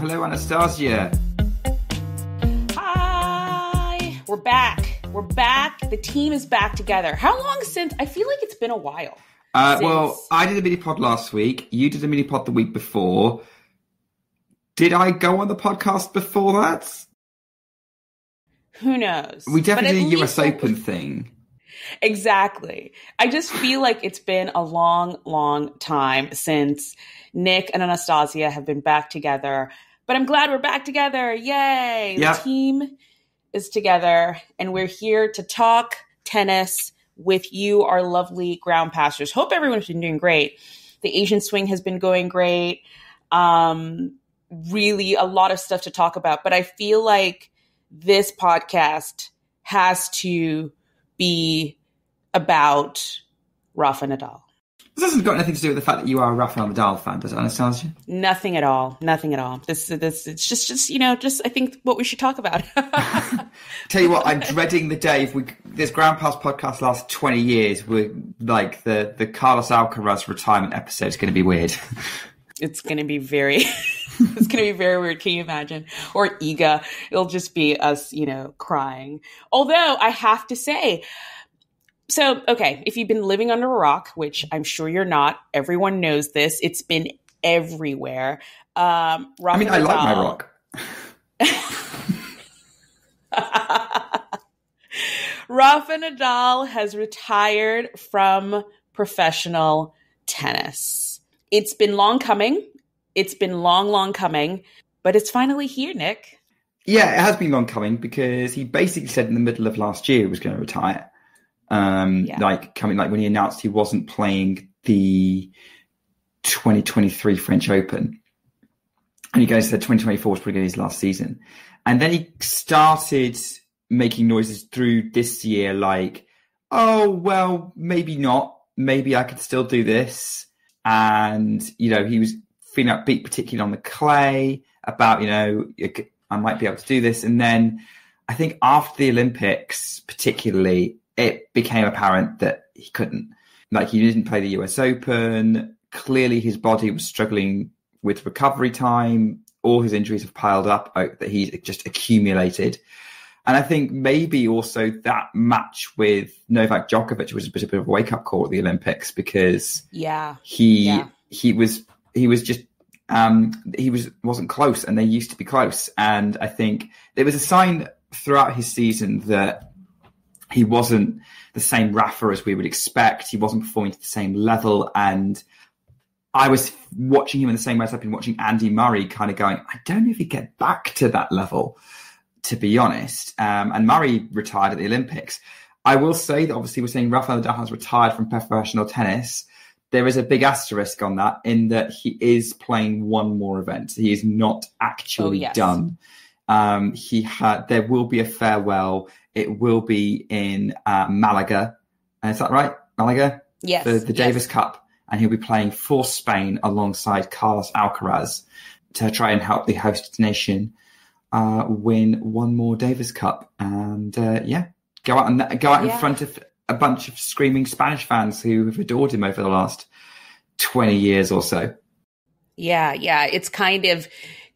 Hello, Anastasia. Hi. We're back. The team is back together. How long since? I feel like it's been a while. Well, I did a mini pod last week. You did a mini pod the week before. Did I go on the podcast before that? Who knows? We definitely did a US Open thing. Exactly. I just feel like it's been a long, long time since Nick and Anastasia have been back together. But I'm glad we're back together. Yay. Yeah. The team is together and we're here to talk tennis with you, our lovely ground passers. Hope everyone's been doing great. The Asian swing has been going great. Really a lot of stuff to talk about. But I feel like this podcast has to be about Rafa Nadal. This hasn't got anything to do with the fact that you are a Rafa Nadal fan, does it, Anastasia? Nothing at all. This it's just I think what we should talk about. Tell you what, I'm dreading the day if this Ground Pass podcast lasts 20 years. We're like the Carlos Alcaraz retirement episode is going to be weird. It's going to be very weird. Can you imagine? Or Iga. It'll just be us, crying. Although I have to say, so, okay, if you've been living under a rock, which I'm sure you're not, everyone knows this. It's been everywhere. I like my rock. Rafa Nadal has retired from professional tennis. It's been long coming. It's been long coming, but it's finally here, Nick. Yeah, it has been long coming because he basically said in the middle of last year he was going to retire. When he announced he wasn't playing the 2023 French Open. And he said 2024 was probably his last season. And then he started making noises through this year like, oh, well, maybe not. Maybe I could still do this. And, he was feeling upbeat, particularly on the clay, about, I might be able to do this. And then I think after the Olympics, particularly, it became apparent that he couldn't. Like, he didn't play the US Open. Clearly, his body was struggling with recovery time. All his injuries have piled up that he's just accumulated. And I think maybe also that match with Novak Djokovic was a bit of a wake-up call at the Olympics because he wasn't close, and they used to be close. And I think there was a sign throughout his season that he wasn't the same Rafa as we would expect. He wasn't performing to the same level. And I was watching him in the same way as I've been watching Andy Murray, kind of going, I don't know if he'd get back to that level, to be honest. And Murray retired at the Olympics. I will say that obviously we're saying Rafa Nadal has retired from professional tennis. There is a big asterisk on that in that he is playing one more event. He is not actually done. There will be a farewell. It will be in Malaga. Is that right? Malaga? Yes. The Davis Cup. And he'll be playing for Spain alongside Carlos Alcaraz to try and help the host nation win one more Davis Cup. And go out in front of a bunch of screaming Spanish fans who have adored him over the last 20 years or so. Yeah. It's kind of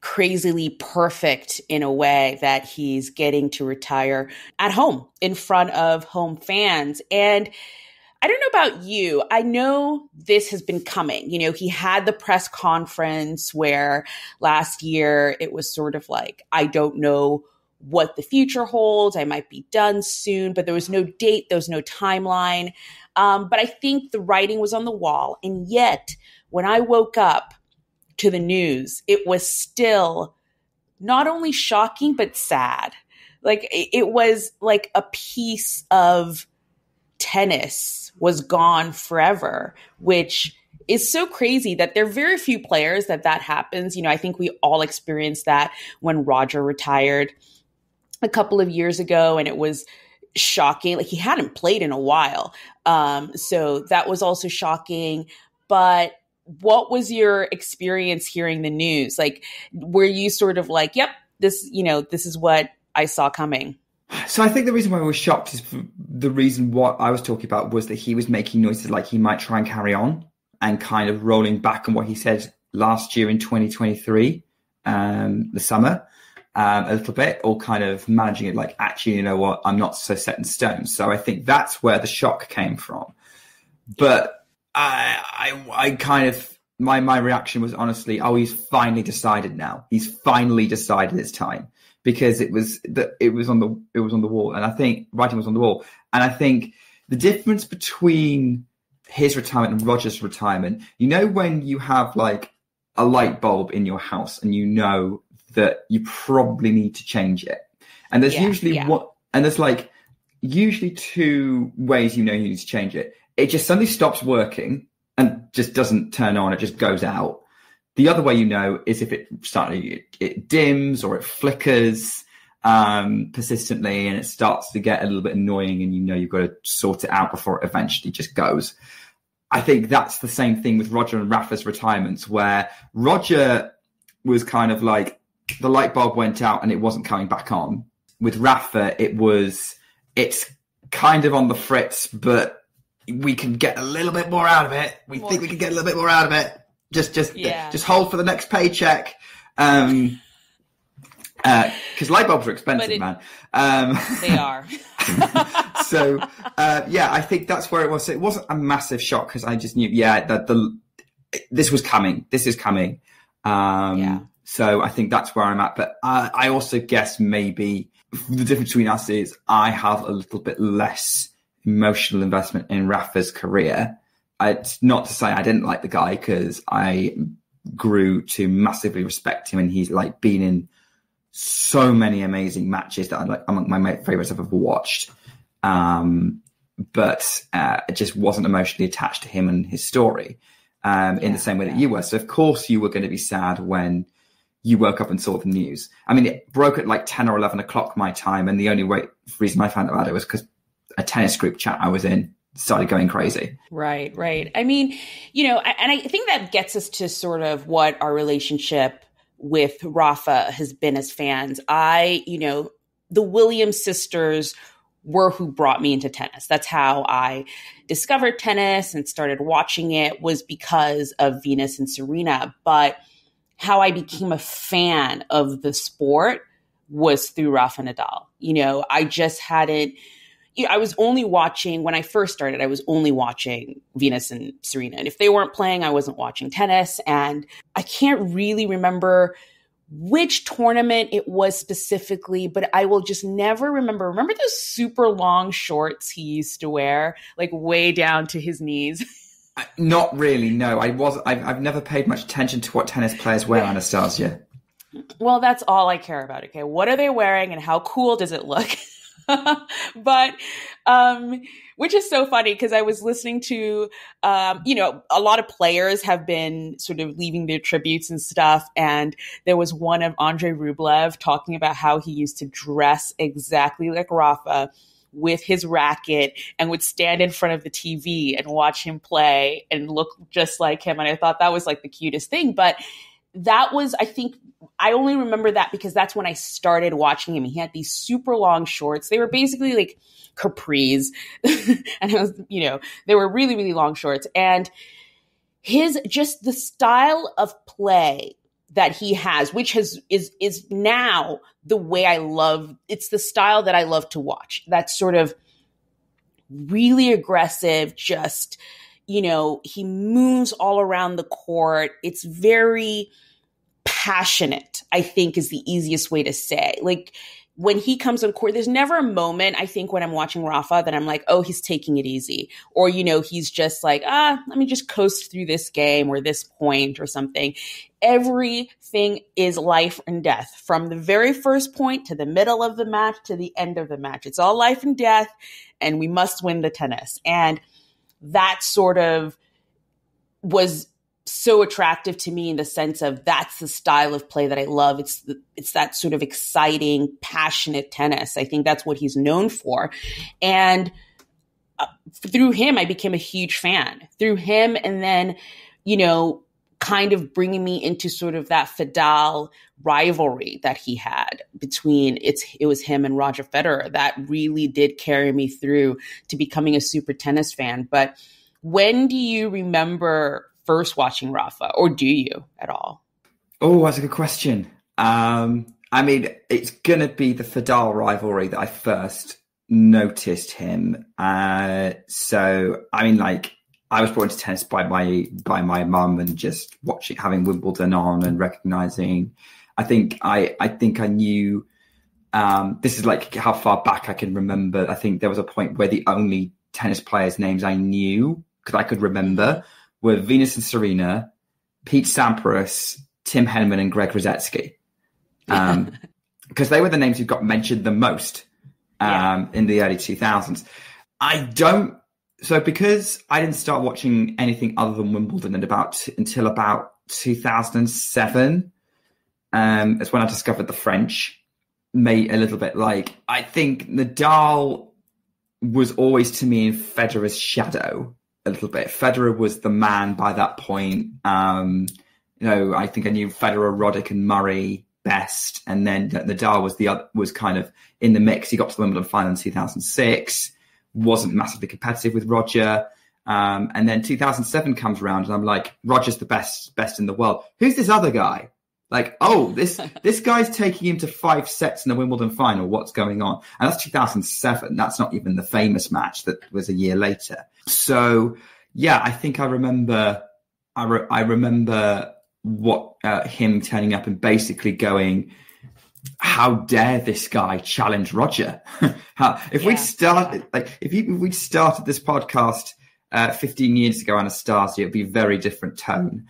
crazily perfect in a way that he's getting to retire at home in front of home fans. And I don't know about you. I know this has been coming. He had the press conference where last year it was sort of like, I don't know what the future holds. I might be done soon, but there was no date. There was no timeline. But I think the writing was on the wall. And yet when I woke up to the news, it was still not only shocking, but sad. Like, it was like a piece of tennis was gone forever, which is so crazy that there are very few players that happens. I think we all experienced that when Roger retired a couple of years ago, and it was shocking. Like, he hadn't played in a while. So that was also shocking. But what was your experience hearing the news? Like, were you sort of like, yep, this is what I saw coming? So I think the reason why I was shocked is the reason what I was talking about was that he was making noises like he might try and carry on and kind of rolling back on what he said last year in 2023. the summer a little bit, or kind of managing it like, actually, you know what, I'm not so set in stone. So I think that's where the shock came from. But I kind of, my reaction was honestly, oh, he's finally decided now. He's finally decided it's time, because it was on the wall, and I think writing was on the wall. And I think the difference between his retirement and Roger's retirement, you know, when you have like a light bulb in your house and you know that you probably need to change it. And there's usually two ways you know you need to change it. It just suddenly stops working and just doesn't turn on, it just goes out. The other way you know is if it dims or it flickers persistently, and it starts to get a little bit annoying, and you know you've got to sort it out before it eventually just goes. I think that's the same thing with Roger and Rafa's retirements, where Roger was kind of like the light bulb went out and it wasn't coming back on. With Rafa, it's kind of on the fritz, but we can get a little bit more out of it. We think we can get a little bit more out of it. Just hold for the next paycheck. Because light bulbs are expensive, man. They are. So, I think that's where it was. It wasn't a massive shock, because I just knew, that this was coming. This is coming. So I think that's where I'm at. But I also guess maybe the difference between us is I have a little bit less emotional investment in Rafa's career. It's not to say I didn't like the guy, because I grew to massively respect him, and he's like been in so many amazing matches that are like among my favorites I've ever watched. But it just wasn't emotionally attached to him and his story in the same way that you were. So of course you were going to be sad when you woke up and saw the news. I mean, it broke at like 10 or 11 o'clock my time, and the only reason I found out about it was because a tennis group chat I was in started going crazy. Right. I mean, you know, and I think that gets us to sort of what our relationship with Rafa has been as fans. The Williams sisters were who brought me into tennis. That's how I discovered tennis and started watching it, was because of Venus and Serena. But how I became a fan of the sport was through Rafa Nadal. You know, I just hadn't, I was only watching, when I first started, I was only watching Venus and Serena. And if they weren't playing, I wasn't watching tennis. And I can't really remember which tournament it was specifically, but I will just never remember. Remember those super long shorts he used to wear, like way down to his knees? Not really, no. I've never paid much attention to what tennis players wear, Anastasia. Well, that's all I care about. Okay, what are they wearing and how cool does it look? But which is so funny, because I was listening to a lot of players have been sort of leaving their tributes and stuff, and there was one of Andrei Rublev talking about how he used to dress exactly like Rafa with his racket and would stand in front of the TV and watch him play and look just like him. And I thought that was like the cutest thing. But that was, I think, I only remember that because that's when I started watching him. He had these super long shorts. They were basically like capris. And it was, they were really, really long shorts. And just the style of play that he has, which is now the way I love, it's the style that I love to watch. That's sort of really aggressive, just, he moves all around the court. It's very passionate, I think, is the easiest way to say. Like, when he comes on court, there's never a moment, I think, when I'm watching Rafa that I'm like, oh, he's taking it easy. Or, he's just like, let me just coast through this game or this point or something. Everything is life and death, from the very first point to the middle of the match to the end of the match. It's all life and death, and we must win the tennis. And that sort of was so attractive to me in the sense of that's the style of play that I love. It's that sort of exciting, passionate tennis. I think that's what he's known for. And through him, I became a huge fan. Through him, and then, kind of bringing me into sort of that Federer rivalry that he had between, it was him and Roger Federer that really did carry me through to becoming a super tennis fan. But when do you remember first watching Rafa, or do you at all? Oh, that's a good question. I mean, it's going to be the Nadal rivalry that I first noticed him. So, I mean, like, I was brought into tennis by my mum and just having Wimbledon on and recognizing. I think I knew. This is like how far back I can remember. I think there was a point where the only tennis players' names I knew, because I could remember, were Venus and Serena, Pete Sampras, Tim Henman, and Greg Rosetsky. Because they were the names who got mentioned the most in the early 2000s. So because I didn't start watching anything other than Wimbledon until about 2007, that's when I discovered the French. Made a little bit like, I think Nadal was always to me in Federer's shadow a little bit. Federer was the man by that point. I think I knew Federer, Roddick, and Murray best, and then Nadal was kind of in the mix. He got to the Wimbledon final in 2006, wasn't massively competitive with Roger, and then 2007 comes around, and I'm like, Roger's the best in the world. Who's this other guy? Like, oh, this guy's taking him to 5 sets in the Wimbledon final. What's going on? And that's 2007. That's not even the famous match that was a year later. So, yeah, I think I remember what him turning up and basically going, how dare this guy challenge Roger? We'd started this podcast 15 years ago, Anastasia, it'd be a very different tone.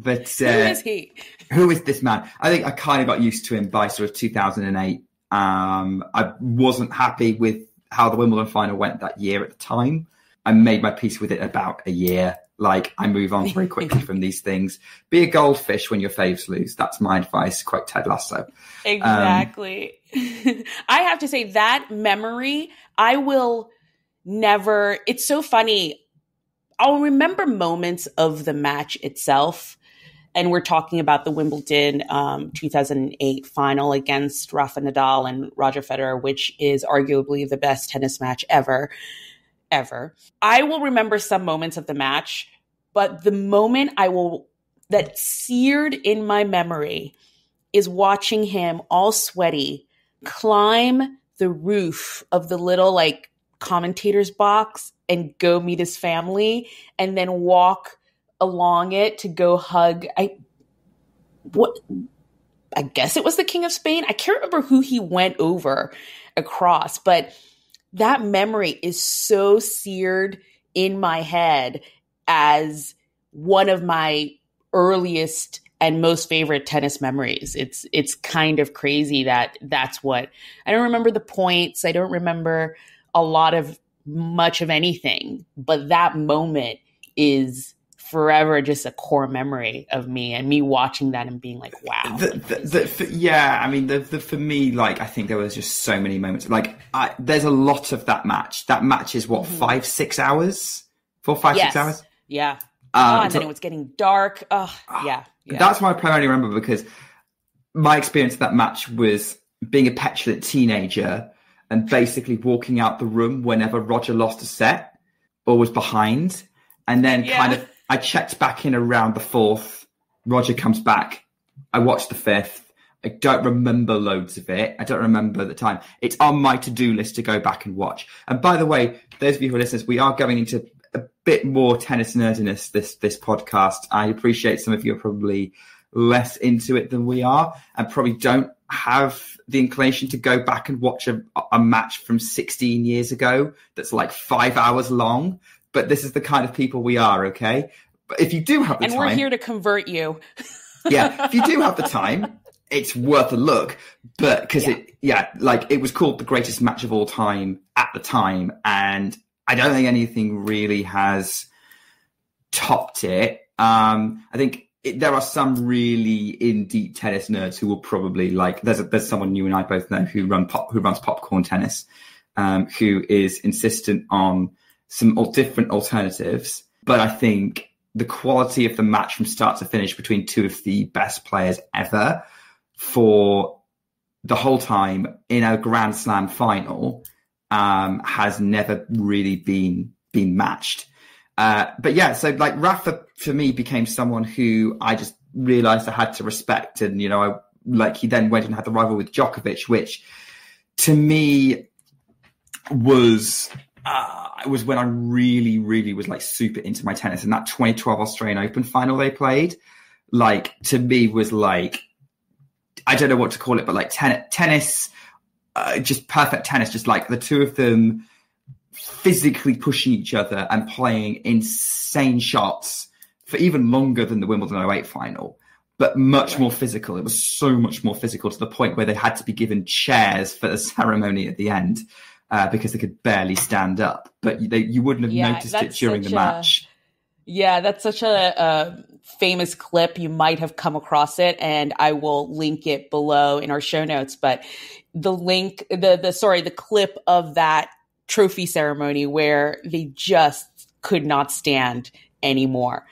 But who is he? Who is this man? I think I kind of got used to him by sort of 2008. I wasn't happy with how the Wimbledon final went that year at the time. I made my peace with it about a year. Like, I move on very quickly from these things. Be a goldfish when your faves lose. That's my advice. Quote Ted Lasso. Exactly. I have to say that memory, I will never, it's so funny. I'll remember moments of the match itself. And we're talking about the Wimbledon 2008 final against Rafa Nadal and Roger Federer, which is arguably the best tennis match ever. I will remember some moments of the match, but the moment that seared in my memory is watching him all sweaty climb the roof of the little like commentator's box and go meet his family and then walk along it to go hug. I guess it was the King of Spain. I can't remember who he went over across, but that memory is so seared in my head as one of my earliest and most favorite tennis memories. It's kind of crazy that's what I don't remember the points. I don't remember much of anything, but that moment is forever just a core memory of me and me watching that and being like, wow. For me, like, I think there was just so many moments. Like, there's a lot of that match. That match is what, 5-6 hours? 6 hours? Yeah. And then it was getting dark. Yeah. That's why I primarily remember, because my experience of that match was being a petulant teenager and basically walking out the room whenever Roger lost a set or was behind. And then I checked back in around the 4th. Roger comes back. I watched the 5th. I don't remember loads of it. I don't remember the time. It's on my to-do list to go back and watch. And by the way, those of you who are listeners, we are going into a bit more tennis nerdiness this podcast. I appreciate some of you are probably less into it than we are and probably don't have the inclination to go back and watch a match from 16 years ago that's like 5 hours long. But this is the kind of people we are, okay? But if you do have the time... And we're here to convert you. Yeah, if you do have the time, it's worth a look. But because it was called the greatest match of all time at the time. And I don't think anything really has topped it. I think there are some really in-deep tennis nerds who will probably like... There's someone you and I both know who runs popcorn tennis, who is insistent on some different alternatives, but I think the quality of the match from start to finish between two of the best players ever for the whole time in a Grand Slam final has never really been matched. But yeah, so like Rafa for me became someone who I just realised I had to respect. And, he then went and had the rival with Djokovic, which to me was when I really, really was like super into my tennis. And that 2012 Australian Open final they played, like, to me was like, I don't know what to call it, but like tennis, just perfect tennis, just like the two of them physically pushing each other and playing insane shots for even longer than the Wimbledon 08 final, but much more physical. It was so much more physical, to the point where they had to be given chairs for the ceremony at the end because they could barely stand up. But you wouldn't have noticed it during the match. Yeah, that's such a famous clip. You might have come across it, and I will link it below in our show notes. But the clip of that trophy ceremony where they just could not stand anymore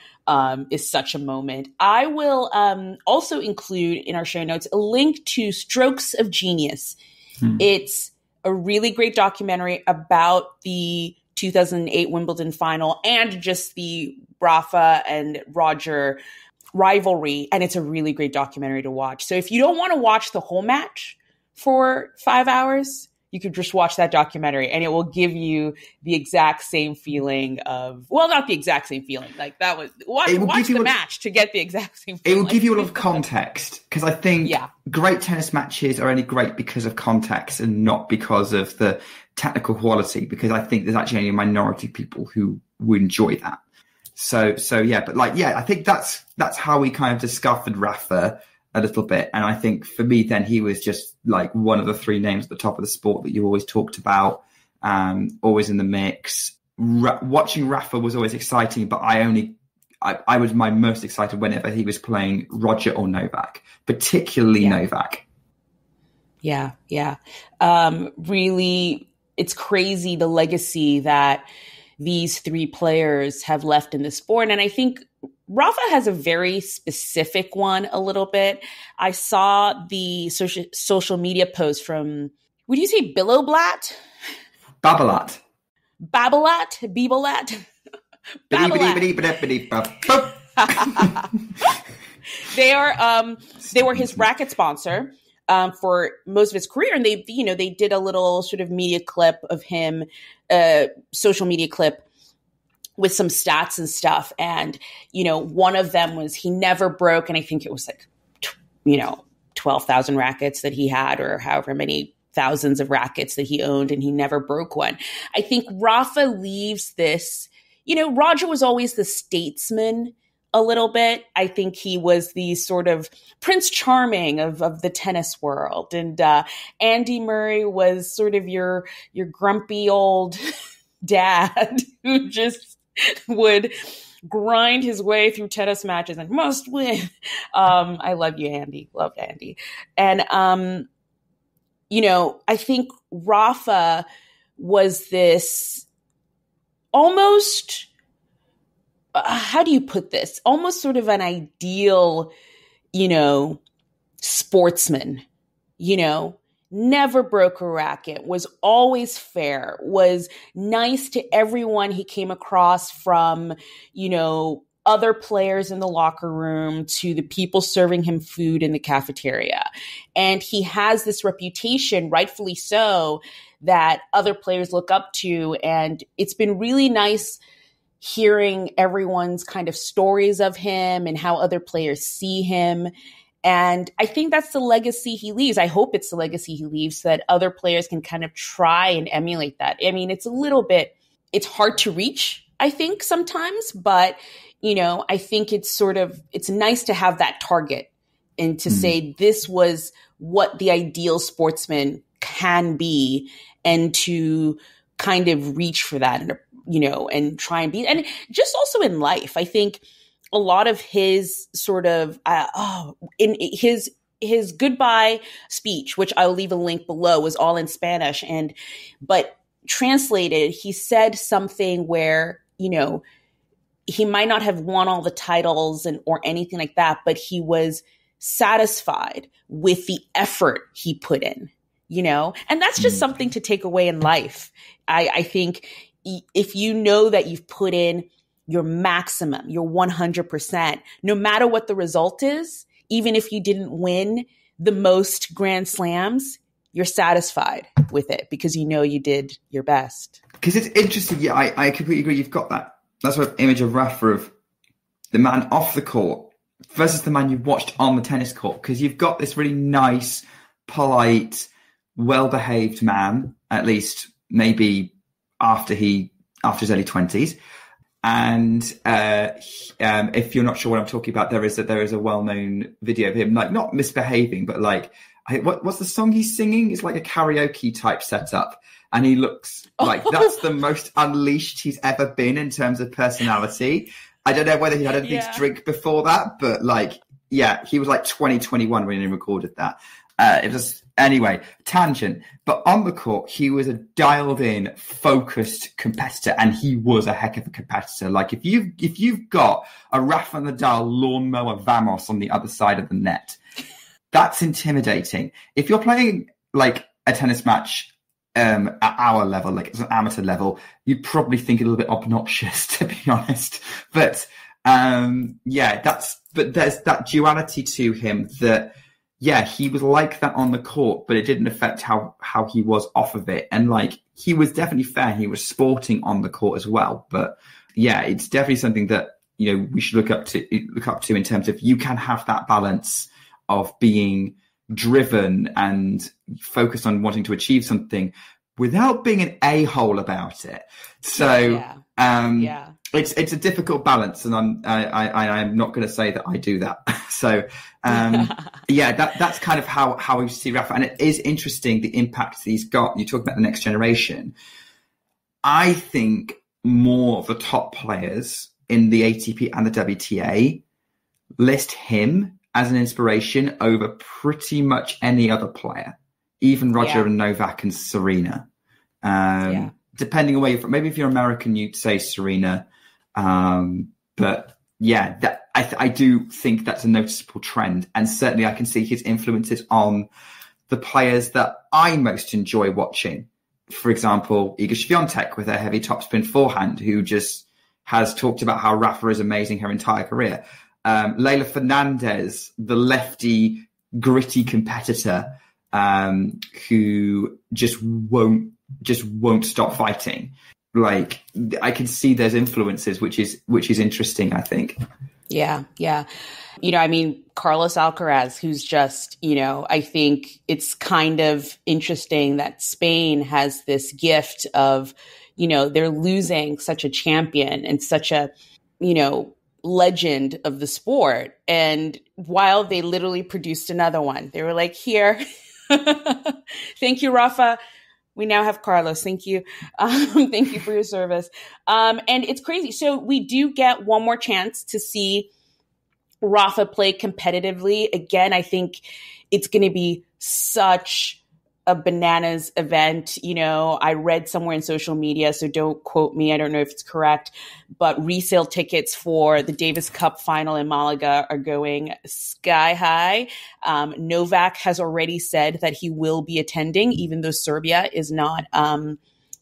is such a moment. I will also include in our show notes a link to Strokes of Genius. It's a really great documentary about the 2008 Wimbledon final and just the Rafa and Roger rivalry. And it's a really great documentary to watch. So if you don't want to watch the whole match for 5 hours, you could just watch that documentary, and it will give you the exact same feeling of, well, not the exact same feeling. Like that was, watch the match to get the exact same feeling. It will give you a lot of context, because I think great tennis matches are only great because of context and not because of the technical quality, because I think there's actually only a minority of people who would enjoy that. So yeah, but I think that's how we kind of discovered Rafa a little bit. And I think for me, then he was just like one of the three names at the top of the sport that you always talked about, always in the mix. Watching Rafa was always exciting, but I was my most excited whenever he was playing Roger or Novak, particularly Novak. Yeah. Really, it's crazy the legacy that these three players have left in the sport. And I think Rafa has a very specific one a little bit. I saw the social media post from, would you say Billowblatt? Babolat. Bibelat? They were his racket sponsor for most of his career, and they did a little sort of media clip of him, social media clip with some stats and stuff. And, one of them was he never broke, and I think it was like, 12,000 rackets that he had, or however many thousands of rackets that he owned, and he never broke one. I think Rafa leaves this, Roger was always the statesman a little bit. I think he was the sort of Prince Charming of the tennis world. And Andy Murray was sort of your grumpy old dad who just would grind his way through tennis matches and must win. I love you, Andy. Loved Andy. And, I think Rafa was this almost, how do you put this? Almost sort of an ideal, sportsman, never broke a racket, was always fair, was nice to everyone he came across, from, other players in the locker room to the people serving him food in the cafeteria. And he has this reputation, rightfully so, that other players look up to. And it's been really nice hearing everyone's kind of stories of him and how other players see him. And I think that's the legacy he leaves. I hope it's the legacy he leaves, so that other players can kind of try and emulate that. I mean, it's it's hard to reach, I think, sometimes, but, I think it's nice to have that target and to say this was what the ideal sportsman can be, and to kind of reach for that and, and try and be, and just also in life, I think a lot of his sort of, in his goodbye speech, which I'll leave a link below, was all in Spanish. But translated, he said something where, he might not have won all the titles or anything like that, but he was satisfied with the effort he put in, and that's just something to take away in life. I think if you know that you've put in your maximum, your 100%, no matter what the result is, even if you didn't win the most Grand Slams, you're satisfied with it because you know you did your best. Because it's interesting. Yeah, I completely agree. You've got that. That's sort of image of Rafa, of the man off the court versus the man you watched on the tennis court. Because you've got this really nice, polite, well-behaved man, at least maybe after his early 20s. And if you're not sure what I'm talking about, there is a well-known video of him, like, not misbehaving, but like, what's the song he's singing? It's like a karaoke type setup. And he looks like that's the most unleashed he's ever been in terms of personality. I don't know whether he had anything to drink before that, but like, yeah, he was like 2021 when he recorded that. It was, anyway, tangent. But on the court, he was a dialed in, focused competitor, and he was a heck of a competitor. Like, if you've got a Rafa Nadal lawnmower Vamos on the other side of the net, that's intimidating. If you're playing like a tennis match at our level, like it's an amateur level, you'd probably think it a little bit obnoxious, to be honest. But there's that duality to him that, yeah, he was like that on the court, but it didn't affect how he was off of it. And like, he was definitely fair. He was sporting on the court as well. But yeah, it's definitely something that, you know, we should look up to in terms of, you can have that balance of being driven and focused on wanting to achieve something without being an a-hole about it. So it's a difficult balance, and I'm not going to say that I do that. So that's kind of how we see Rafa, and it is interesting the impact he's got. You talk about the next generation. I think more of the top players in the ATP and the WTA list him as an inspiration over pretty much any other player, even Roger and Novak and Serena. Depending on where you're from. Maybe if you're American, you'd say Serena. But yeah, I do think that's a noticeable trend. And certainly I can see his influences on the players that I most enjoy watching. For example, Iga Swiatek with her heavy topspin forehand, who just has talked about how Rafa is amazing her entire career. Leylah Fernandez, the lefty, gritty competitor, who just won't stop fighting. Like, I can see there's influences, which is interesting, I think. Yeah. You know, I mean, Carlos Alcaraz, who's just, you know, I think it's kind of interesting that Spain has this gift of, you know, they're losing such a champion and such a, you know, legend of the sport. And while they literally produced another one, they were like, here, thank you, Rafa. We now have Carlos. Thank you. Thank you for your service. And it's crazy. So we do get one more chance to see Rafa play competitively. Again, I think it's going to be such a bananas event. You know, I read somewhere in social media, so don't quote me, I don't know if it's correct, but resale tickets for the Davis Cup final in Malaga are going sky high. Novak has already said that he will be attending, even though Serbia is not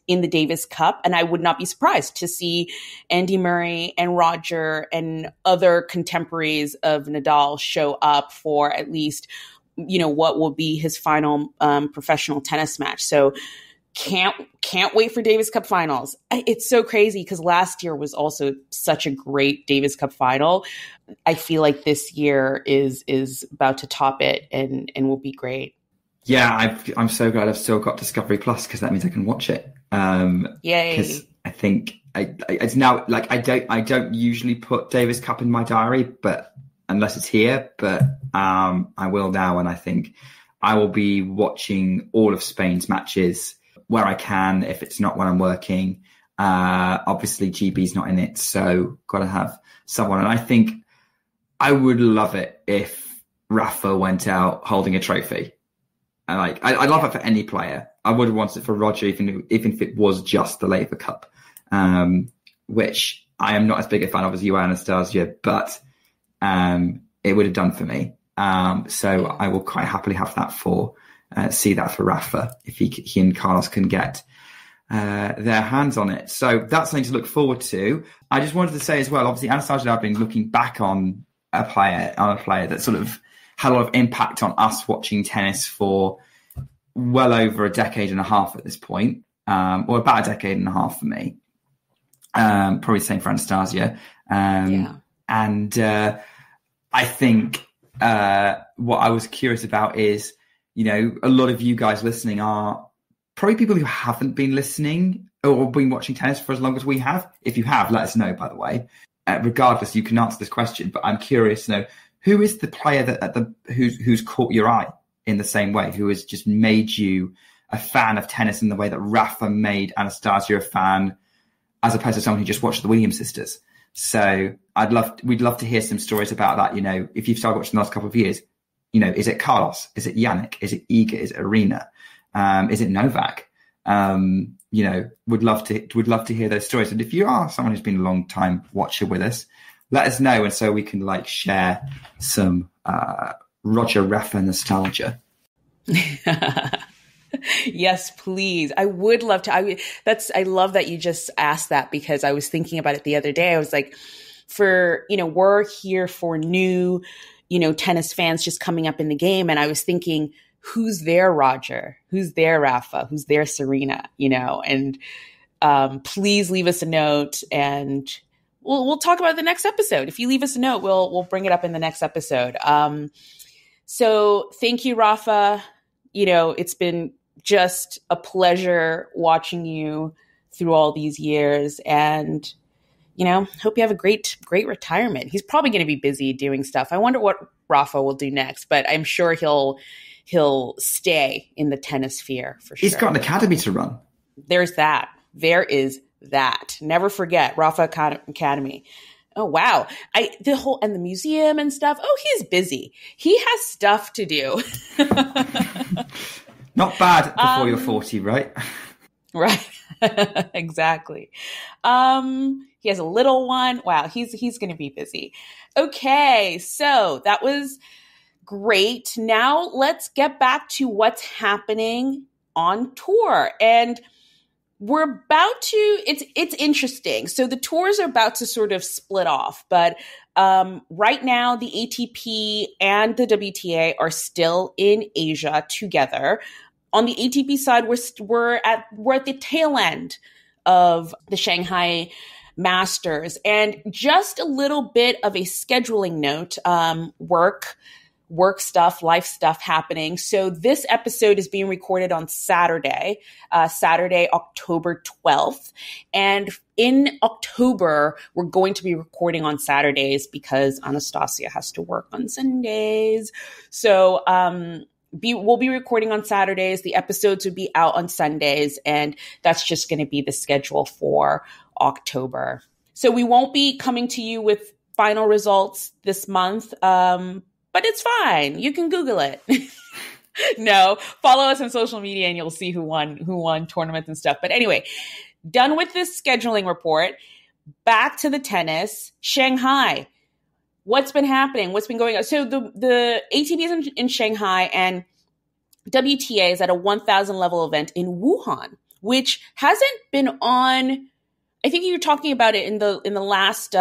in the Davis Cup. And I would not be surprised to see Andy Murray and Roger and other contemporaries of Nadal show up for at least, you know, what will be his final professional tennis match. So can't wait for Davis Cup finals. It's so crazy because last year was also such a great Davis Cup final. I feel like this year is about to top it and will be great. Yeah, I'm so glad I've still got Discovery Plus, because that means I can watch it. Yay! Because I think it's now, like, I don't usually put Davis Cup in my diary, but unless it's here, but I will now, and I think I will be watching all of Spain's matches where I can, if it's not when I'm working. Obviously, GB's not in it, so got to have someone. And I think I would love it if Rafa went out holding a trophy. And I love it for any player. I would want it for Roger, even if it was just the Laver Cup, which I am not as big a fan of as you, Anastasia, but it would have done for me. So I will quite happily have that see that for Rafa, if he and Carlos can get their hands on it. So that's something to look forward to. I just wanted to say as well, obviously Anastasia and I have been looking back on a player that sort of had a lot of impact on us watching tennis for well over a decade and a half at this point, or about a decade and a half for me. Probably the same for Anastasia. And I think what I was curious about is, a lot of you guys listening are probably people who haven't been listening or been watching tennis for as long as we have. If you have, let us know, by the way. Regardless, you can answer this question, but I'm curious to know, who is the player who's caught your eye in the same way, who has just made you a fan of tennis in the way that Rafa made Anastasia a fan, as opposed to someone who just watched the Williams sisters? So we'd love to hear some stories about that. If you've started watching the last couple of years, is it Carlos? Is it Yannick? Is it Iga? Is it Aryna? Is it Novak? Would love to hear those stories. And if you are someone who's been a long time watcher with us, let us know. And so we can share some Roger Rafa nostalgia. Yes, please. I would love to. I love that you just asked that, because I was thinking about it the other day. I was like, we're here for new, tennis fans just coming up in the game. And I was thinking, who's their Roger? Who's their Rafa? Who's their Serena? And please leave us a note, and we'll talk about it in the next episode. If you leave us a note, we'll bring it up in the next episode. So thank you, Rafa. It's been just a pleasure watching you through all these years, and hope you have a great retirement. He's probably going to be busy doing stuff. I wonder what Rafa will do next, but I'm sure he'll stay in the tennis sphere for sure. He's got an academy to run. There is that. Never forget Rafa Academy. Oh, wow. The museum and stuff. Oh, he's busy. He has stuff to do. Not bad before you're 40, right? Right. Exactly. He has a little one. Wow. He's going to be busy. Okay. So that was great. Now let's get back to what's happening on tour. And we're about to, it's interesting. So the tours are about to sort of split off, but right now the ATP and the WTA are still in Asia together. On the ATP side, we're at the tail end of the Shanghai Masters. And just a little bit of a scheduling note, work stuff, life stuff happening. So this episode is being recorded on Saturday, October 12th. And in October, we're going to be recording on Saturdays because Anastasia has to work on Sundays. So we'll be recording on Saturdays. The episodes would be out on Sundays. And that's just going to be the schedule for October. So we won't be coming to you with final results this month. But it's fine. You can Google it. No, follow us on social media and you'll see who won tournaments and stuff. But anyway, done with this scheduling report. Back to the tennis. Shanghai. What's been happening? What's been going on? So the ATP is in Shanghai, and WTA is at a 1,000 level event in Wuhan, which hasn't been on. I think you were talking about it in the last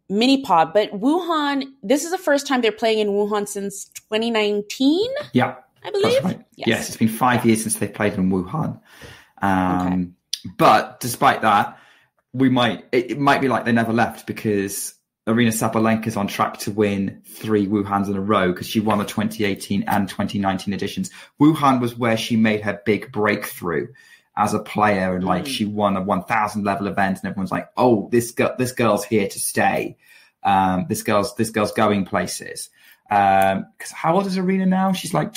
mini pod, but Wuhan, this is the first time they're playing in Wuhan since 2019. Yeah, I believe. Right. Yes, it's been 5 years since they've played in Wuhan. Okay. But despite that, it might be like they never left, because Aryna Sabalenka is on track to win 3 Wuhans in a row, because she won the 2018 and 2019 editions. Wuhan was where she made her big breakthrough as a player, and she won a 1,000 level event, and everyone's like, "Oh, this girl's here to stay. This girl's going places." Because how old is Aryna now? She's like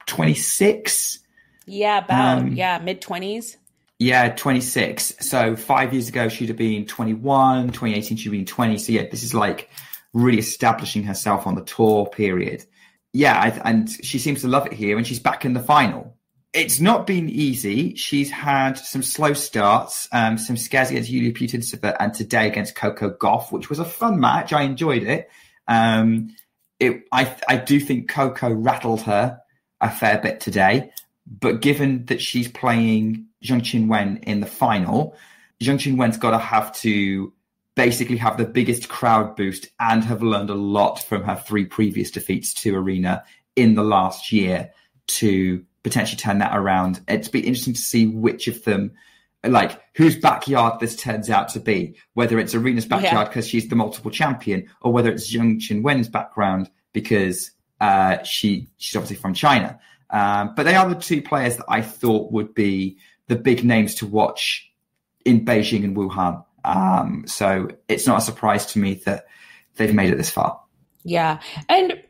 26. Yeah, about mid-20s. Yeah, 26. So 5 years ago she'd have been 21. 2018 she'd been 20. So yeah, this is like really establishing herself on the tour period. Yeah, and she seems to love it here, and she's back in the final. It's not been easy. She's had some slow starts, some scares against Yulia Putintseva, and today against Coco Gauff, which was a fun match. I enjoyed it. I do think Coco rattled her a fair bit today, But given that she's playing Zheng Qinwen in the final, Zheng Qinwen's got to have to basically have the biggest crowd boost and have learned a lot from her 3 previous defeats to Aryna in the last year to potentially turn that around. It'd be interesting to see which of them, like whose backyard this turns out to be, whether it's Aryna's backyard because she's the multiple champion, or whether it's Zheng Qinwen's background because she's obviously from China. But they are the 2 players that I thought would be the big names to watch in Beijing and Wuhan. So it's not a surprise to me that they've made it this far. Yeah. And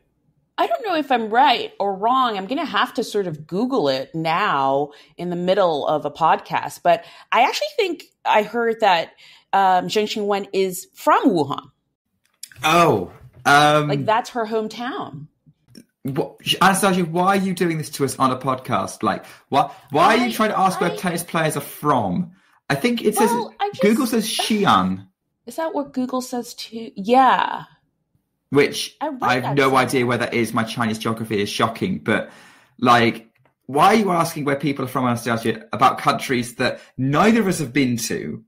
I don't know if I'm right or wrong. I'm going to have to sort of Google it now in the middle of a podcast. But I actually think I heard that Zheng Qinwen is from Wuhan. Oh. Like that's her hometown. Anastasia, why are you doing this to us on a podcast? Like, why are you trying to ask where tennis players are from? I think it says, Google says Xi'an. Is that what Google says too? Yeah. Which I have no idea where that is. My Chinese geography is shocking. But, like, why are you asking where people are from, Anastasia, about countries that neither of us have been to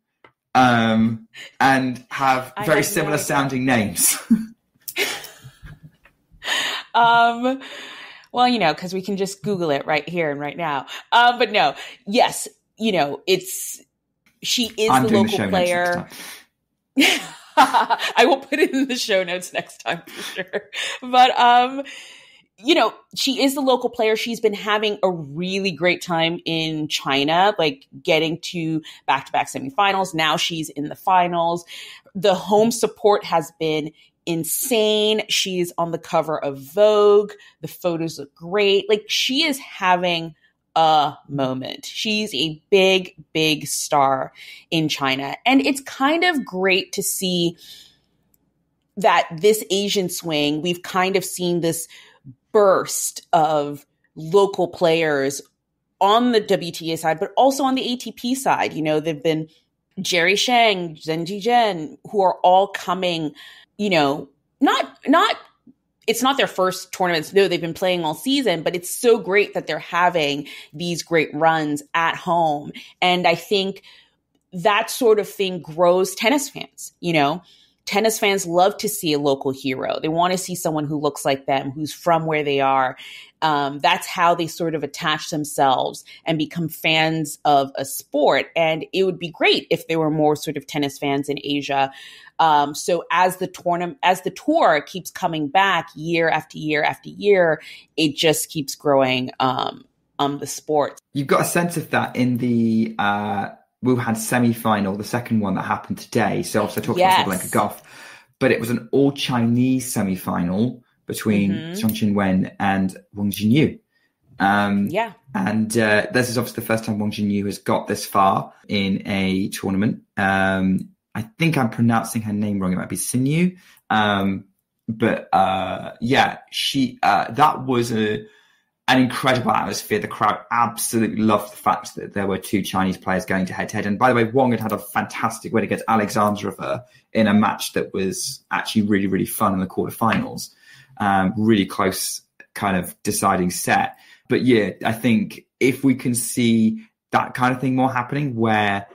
and have very similar sounding names? Well, you know, because we can just Google it right here and right now. But no, yes, you know, she is the local player. I will put it in the show notes next time for sure. But, you know, she is the local player. She's been having a really great time in China, like getting to back-to-back semifinals. Now she's in the finals. The home support has been insane. She's on the cover of Vogue. The photos look great. Like she is having a moment. She's a big, big star in China. And it's kind of great to see that this Asian swing, we've kind of seen this burst of local players on the WTA side, but also on the ATP side. You know, there've been Jerry Shang, Zheng Jizhen, who are all coming, you know, it's not their first tournaments. No, they've been playing all season, but it's so great that they're having these great runs at home. And I think that sort of thing grows tennis fans, you know. Tennis fans love to see a local hero. They want to see someone who looks like them, who's from where they are. That's how they sort of attach themselves and become fans of a sport. And it would be great if there were more sort of tennis fans in Asia. So as the tour keeps coming back year after year after year, it just keeps growing the sport. You've got a sense of that in the Wuhan semi-final, the second one that happened today. So obviously I talked about Sabalenka Gauff, but it was an all-Chinese semi-final between Zheng Qinwen and Wang Jinyu. And this is obviously the first time Wang Jinyu has got this far in a tournament. I think I'm pronouncing her name wrong. It might be Sinyu. She that was an incredible atmosphere. The crowd absolutely loved the fact that there were 2 Chinese players going to head-to-head. And by the way, Wang had a fantastic win against Alexandrova in a match that was actually really, really fun in the quarterfinals. Really close kind of deciding set. But yeah, I think if we can see that kind of thing more happening where,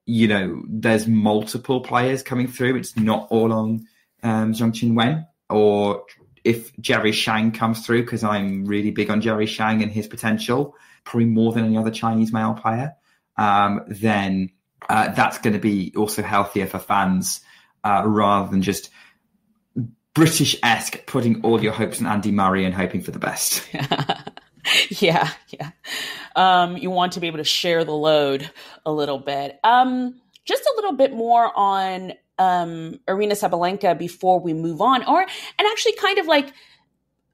you know, there's multiple players coming through, it's not all on Zheng Qinwen, or if Jerry Shang comes through, because I'm really big on Jerry Shang and his potential, probably more than any other Chinese male player, then that's going to be also healthier for fans rather than just British-esque putting all your hopes on Andy Murray and hoping for the best. Yeah. You want to be able to share the load a little bit. Just a little bit more on Aryna Sabalenka before we move on, and actually kind of like,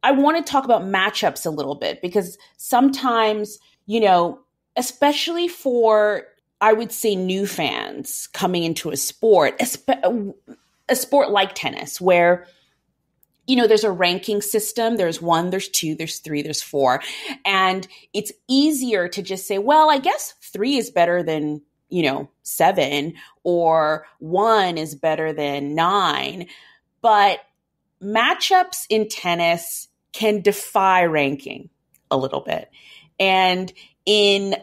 I want to talk about matchups a little bit, because sometimes, you know, especially for, I would say, new fans coming into a sport like tennis, where, you know, there's a ranking system. There's 1, there's 2, there's 3, there's 4. And it's easier to just say, well, I guess 3 is better than, you know, 7, or 1 is better than 9. But matchups in tennis can defy ranking a little bit. And in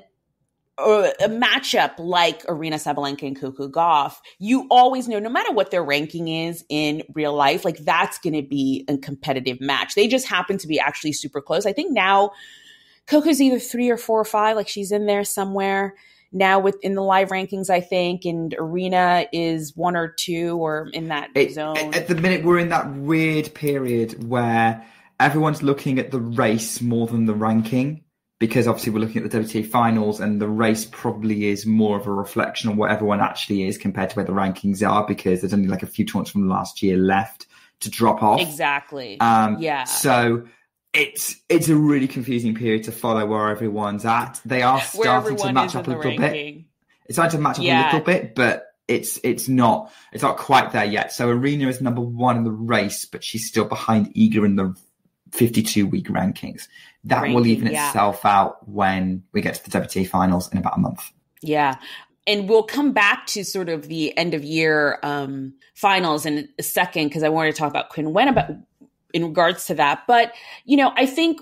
a matchup like Aryna, Sabalenka, and Coco Gauff, you always know, no matter what their ranking is in real life, like that's going to be a competitive match. They just happen to be actually super close. I think now Coco's either 3 or 4 or 5, like she's in there somewhere now within the live rankings, I think, and Aryna is 1 or 2 or in that zone. At the minute, we're in that weird period where everyone's looking at the race more than the ranking. Because obviously we're looking at the WTA finals and the race probably is more of a reflection on what everyone actually is compared to where the rankings are, because there's only like a few tournaments from last year left to drop off. Exactly. So it's a really confusing period to follow where everyone's at. They are starting to match up a little bit. It's starting to match up a little bit, but it's not quite there yet. So Aryna is number 1 in the race, but she's still behind Iga in the 52-week rankings. That will even itself out when we get to the WTA finals in about a month. Yeah. And we'll come back to sort of the end of year finals in a second, because I wanted to talk about Qinwen in regards to that. But, you know, I think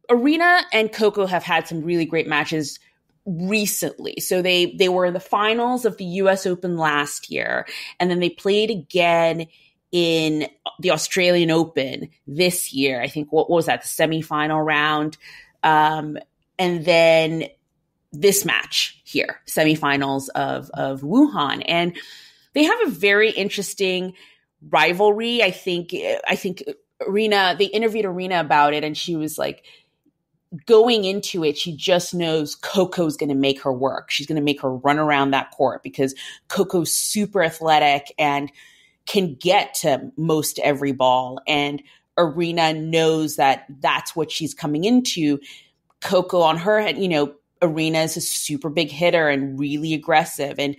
Aryna and Coco have had some really great matches recently. So they were in the finals of the US Open last year, and then they played again in the Australian Open this year. I think, what was that, the semifinal round? And then this match here, semifinals of Wuhan. And they have a very interesting rivalry. I think Aryna, they interviewed Aryna about it, and she was like, going into it, she just knows Coco's going to make her work. She's going to make her run around that court because Coco's super athletic and can get to most every ball. And Aryna knows that that's what she's coming into. Coco on her head, you know, Aryna is a super big hitter and really aggressive. And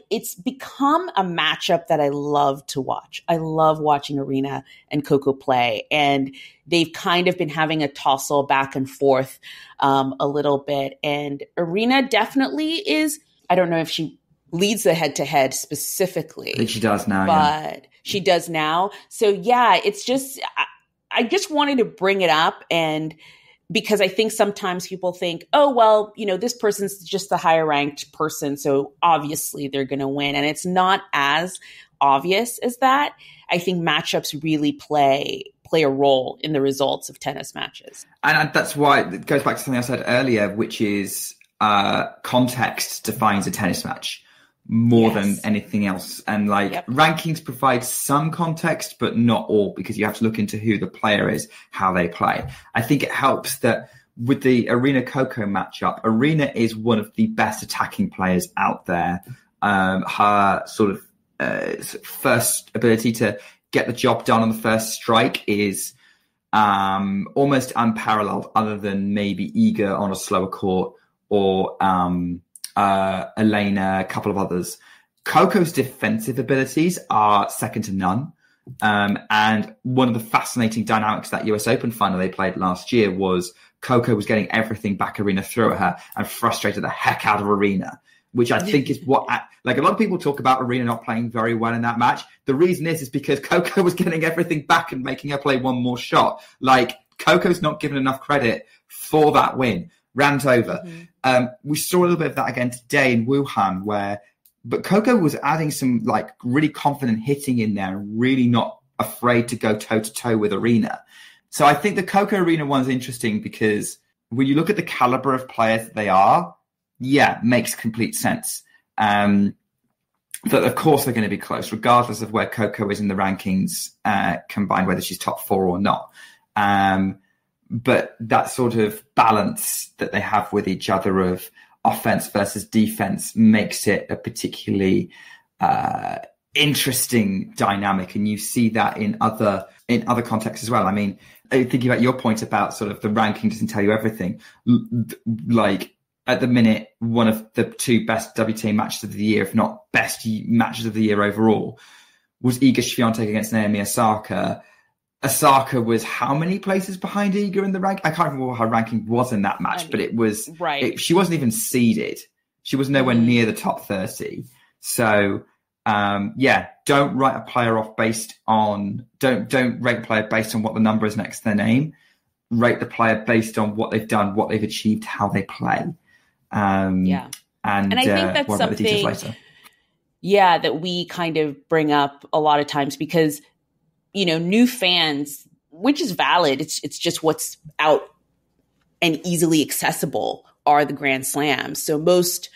it's become a matchup that I love to watch. I love watching Aryna and Coco play. And they've kind of been having a tussle back and forth a little bit. And Aryna definitely is, I don't know if she leads the head-to-head specifically. I think she does now, but she does now. So yeah, it's just, I just wanted to bring it up, and because I think sometimes people think, oh, well, you know, this person's just the higher ranked person, so obviously they're going to win. And it's not as obvious as that. I think matchups really play a role in the results of tennis matches. And that's why it goes back to something I said earlier, which is context defines a tennis match more than anything else. And rankings provide some context, but not all, because you have to look into who the player is, how they play. I think it helps that with the Aryna Coco matchup, Aryna is one of the best attacking players out there. Her sort of first ability to get the job done on the first strike is almost unparalleled, other than maybe Iga on a slower court or Elena, a couple of others. Coco's defensive abilities are second to none. And one of the fascinating dynamics of that US Open final they played last year was Coco was getting everything back Aryna threw at her and frustrated the heck out of Aryna, which I think is what, like, a lot of people talk about Aryna not playing very well in that match. The reason is because Coco was getting everything back and making her play one more shot. Like, Coco's not given enough credit for that win. Rant over. We saw a little bit of that again today in Wuhan, but Coco was adding some like really confident hitting in there, really not afraid to go toe to toe with Aryna. So I think the Coco Aryna one's interesting because when you look at the caliber of players that they are, makes complete sense. But of course they're going to be close, regardless of where Coco is in the rankings, combined, whether she's top 4 or not. But that sort of balance that they have with each other of offense versus defense makes it a particularly interesting dynamic. And you see that in other contexts as well. I mean, thinking about your point about sort of the ranking doesn't tell you everything. Like at the minute, one of the 2 best WTA matches of the year, if not best matches of the year overall, was Iga Swiatek against Naomi Osaka. Osaka was how many places behind Iga in the rank? I can't remember what her ranking was in that match, but it was she wasn't even seeded. She was nowhere near the top 30. So don't write a player off based on don't rate a player based on what the number is next to their name. rate the player based on what they've done, what they've achieved, how they play. And I think that's something, that we kind of bring up a lot of times because, new fans, which is valid. It's just what's out and easily accessible are the Grand Slams. So most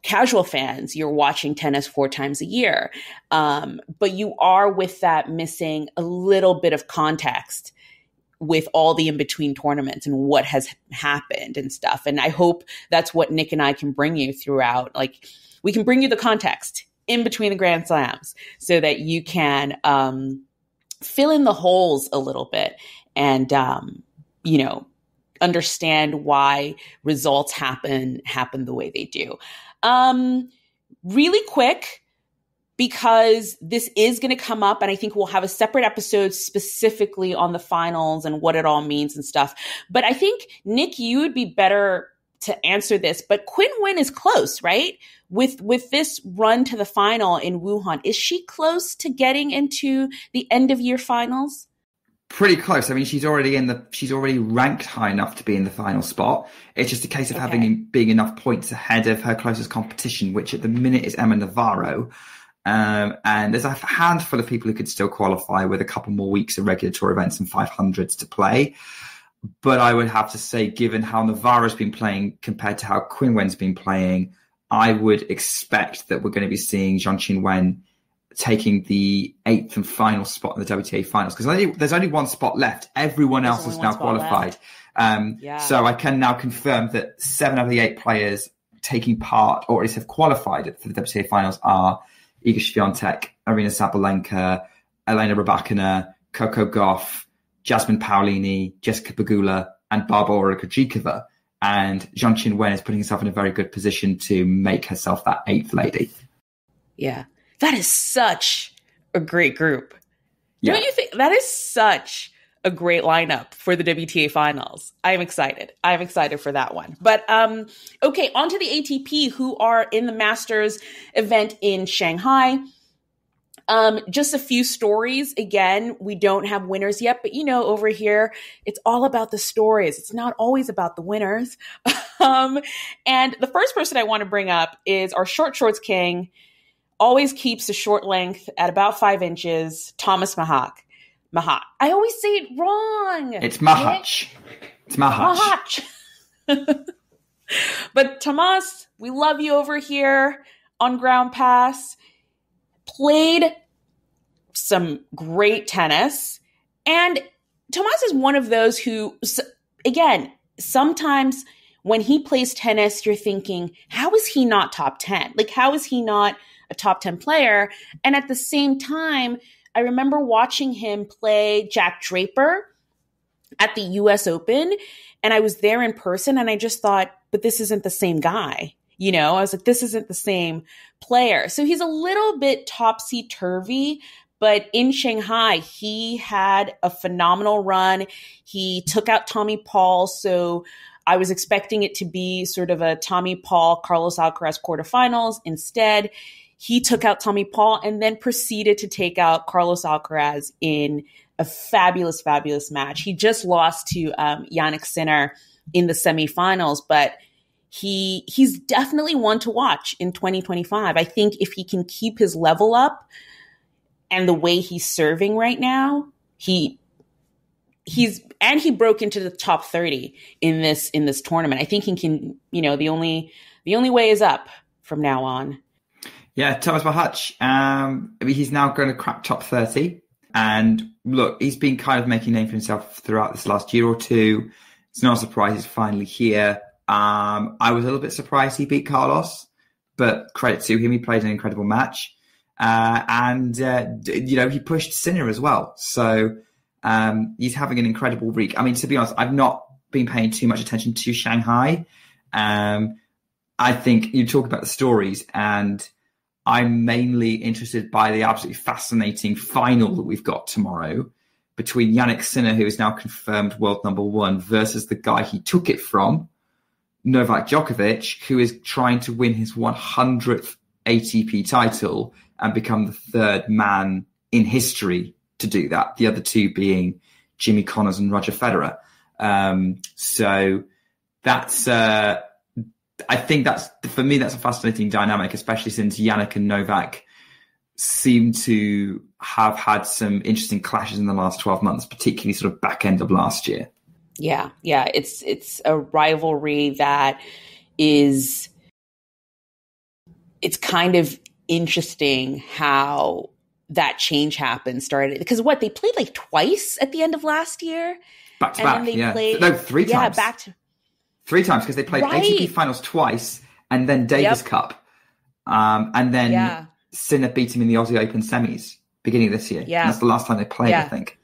casual fans, you're watching tennis 4 times a year. But you are with that missing a little bit of context with all the in-between tournaments and what has happened and stuff. And I hope that's what Nick and I can bring you throughout. Like, we can bring you the context in between the Grand Slams so that you can fill in the holes a little bit and, understand why results happen the way they do. Really quick, because this is going to come up, and I think we'll have a separate episode specifically on the finals and what it all means and stuff. But I think, Nick, you would be better to answer this. But Qinwen is close, right? With this run to the final in Wuhan, is she close to getting into the end of year finals? Pretty close. I mean, she's already ranked high enough to be in the final spot. It's just a case of being enough points ahead of her closest competition, which at the minute is Emma Navarro. And there's a handful of people who could still qualify with a couple more weeks of regular tour events and 500s to play. But I would have to say, given how Navarro's been playing compared to how Qinwen's been playing, I would expect that we're going to be seeing Zhang Qinwen taking the 8th and final spot in the WTA finals, because there's only one spot left. Everyone else is now qualified. So I can now confirm that 7 out of the 8 players taking part, or at least have qualified for the WTA finals, are Iga Swiatek, Aryna Sabalenka, Elena Rybakina, Coco Gauff, Jasmine Paolini, Jessica Pegula, and Barbara Krejcikova. And Zhang Qinwen is putting herself in a very good position to make herself that 8th lady. Yeah. That is such a great group. Don't you think? That is such a great lineup for the WTA finals. I'm excited. I'm excited for that one. But okay, on to the ATP, who are in the Masters event in Shanghai. Just a few stories. Again, we don't have winners yet, but over here, it's all about the stories. It's not always about the winners. And the first person I want to bring up is our short shorts king. Always keeps the short length at about 5 inches, Thomas Mahak. I always say it wrong. It's Mahach. It's Mahach. But Tomas, we love you over here on Ground Pass. Played some great tennis. And Tomas is one of those who, again, sometimes when he plays tennis, you're thinking, how is he not top 10? Like, how is he not a top 10 player? And at the same time, I remember watching him play Jack Draper at the US Open, and I was there in person, and I just thought, but this isn't the same guy. I was like, this isn't the same player. So he's a little bit topsy-turvy, but in Shanghai, he had a phenomenal run. He took out Tommy Paul, so I was expecting it to be sort of a Tommy Paul, Carlos Alcaraz quarterfinals. Instead, he took out Tommy Paul and then proceeded to take out Carlos Alcaraz in a fabulous, fabulous match. He just lost to Jannik Sinner in the semifinals, but he's definitely one to watch in 2025. I think if he can keep his level up and the way he's serving right now, he broke into the top 30 in this tournament. I think he can, the only way is up from now on. Yeah, Thomas Mahach, he's now going to crack top 30. And look, he's been kind of making a name for himself throughout this last year or two. It's not a surprise he's finally here. I was a little bit surprised he beat Carlos, but credit to him, he played an incredible match. He pushed Sinner as well. So he's having an incredible week. I mean, to be honest, I've not been paying too much attention to Shanghai. I think you talk about the stories, and I'm mainly interested by the absolutely fascinating final that we've got tomorrow between Jannik Sinner, who is now confirmed world number 1, versus the guy he took it from, Novak Djokovic, who is trying to win his 100th ATP title and become the 3rd man in history to do that. The other 2 being Jimmy Connors and Roger Federer. So that's, I think that's, for me, that's a fascinating dynamic, especially since Jannik and Novak seem to have had some interesting clashes in the last 12 months, particularly sort of back end of last year. Yeah. It's a rivalry that is, it's kind of interesting how that change happened, started, because they played like twice at the end of last year. Back to back, No, 3 times. Yeah, 3 times, because they played ATP finals twice and then Davis Cup. And then Sinner beat him in the Aussie Open semis beginning of this year. Yeah. And that's the last time they played, I think.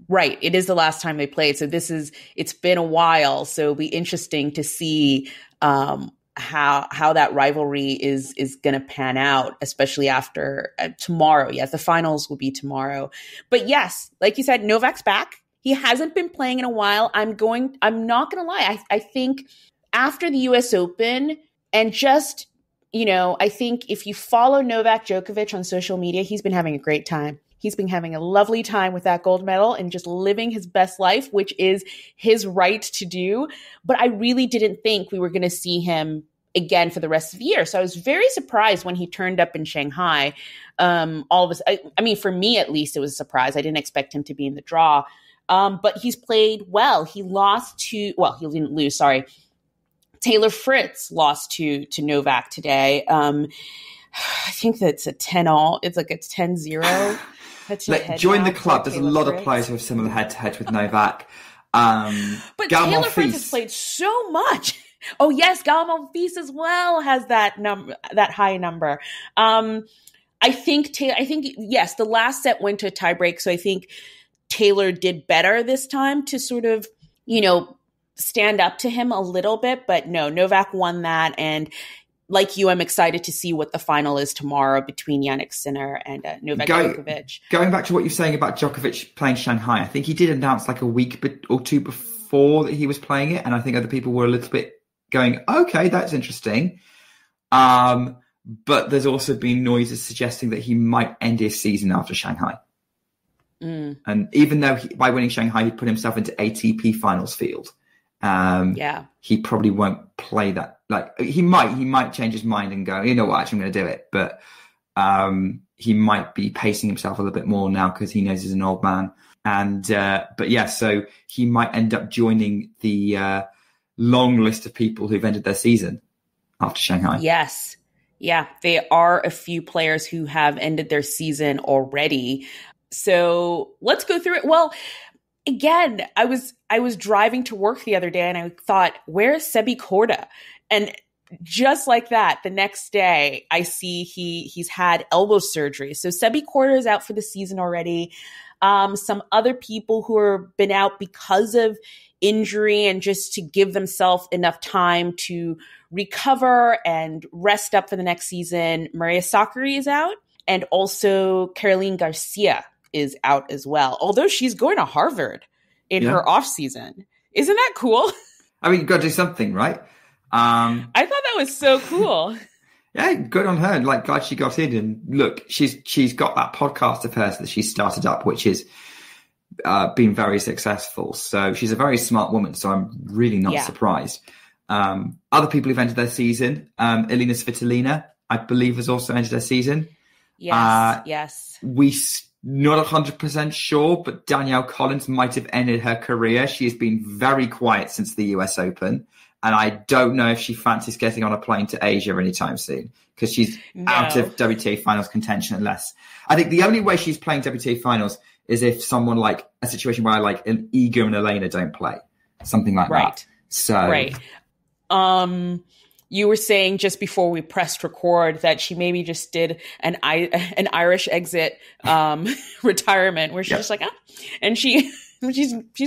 Right. It is the last time they played. So it's been a while. So it'll be interesting to see how that rivalry is going to pan out, especially after tomorrow. Yes, the finals will be tomorrow. But yes, like you said, Novak's back. He hasn't been playing in a while. I'm not going to lie. I think after the US Open, and just, I think if you follow Novak Djokovic on social media, he's been having a great time. He's been having a lovely time with that gold medal and just living his best life, which is his right to do. But I really didn't think we were going to see him again for the rest of the year. So I was very surprised when he turned up in Shanghai. All of us, I mean, for me at least, it was a surprise. I didn't expect him to be in the draw. But he's played well. He he didn't lose, sorry. Taylor Fritz lost to Novak today. I think that's a 10-all. It's like it's 10-0. Join the club. There's a lot of players who have similar head-to-head with Novak. But Taylor Fritz has played so much. Oh yes, Gauff as well has that high number. I think yes, the last set went to a tiebreak, so I think Taylor did better this time to sort of, stand up to him a little bit. But no, Novak won that. And like you, I'm excited to see what the final is tomorrow between Jannik Sinner and Novak Djokovic. Going back to what you're saying about Djokovic playing Shanghai, I think he did announce like a week or 2 before that he was playing it. And I think other people were a little bit going, okay, that's interesting. But there's also been noises suggesting that he might end his season after Shanghai. And even though by winning Shanghai, he put himself into ATP finals field. He probably won't play that. Like he might change his mind and go, you know what, actually I'm going to do it. But he might be pacing himself a little bit more now because he knows he's an old man. And so he might end up joining the long list of people who've ended their season after Shanghai. Yes. Yeah, there are a few players who have ended their season already. So let's go through it. Well, again, I was driving to work the other day and I thought, where's Sebi Korda? And just like that, the next day I see he's had elbow surgery. So Sebi Korda is out for the season already. Some other people who have been out because of injury and just to give themselves enough time to recover and rest up for the next season. Maria Sakkari is out, and also Caroline Garcia is out as well, although she's going to Harvard in her off season. Isn't that cool? I mean, you've got to do something, right? I thought that was so cool. Yeah, good on her. Like, glad she got in. And look, she's got that podcast of hers that she started up, which is been very successful. So she's a very smart woman. So I'm really not surprised. Other people who've entered their season, Aryna Svitolina, I believe, has also entered their season. Yes. Not 100% sure, but Danielle Collins might have ended her career. She has been very quiet since the US Open. And I don't know if she fancies getting on a plane to Asia anytime soon because she's out of WTA finals contention unless... I think the only way she's playing WTA finals is if someone like a situation where like an Iga and Elena don't play. Something like that. So... Right. You were saying just before we pressed record that she maybe just did an Irish exit retirement where she's just like, and she's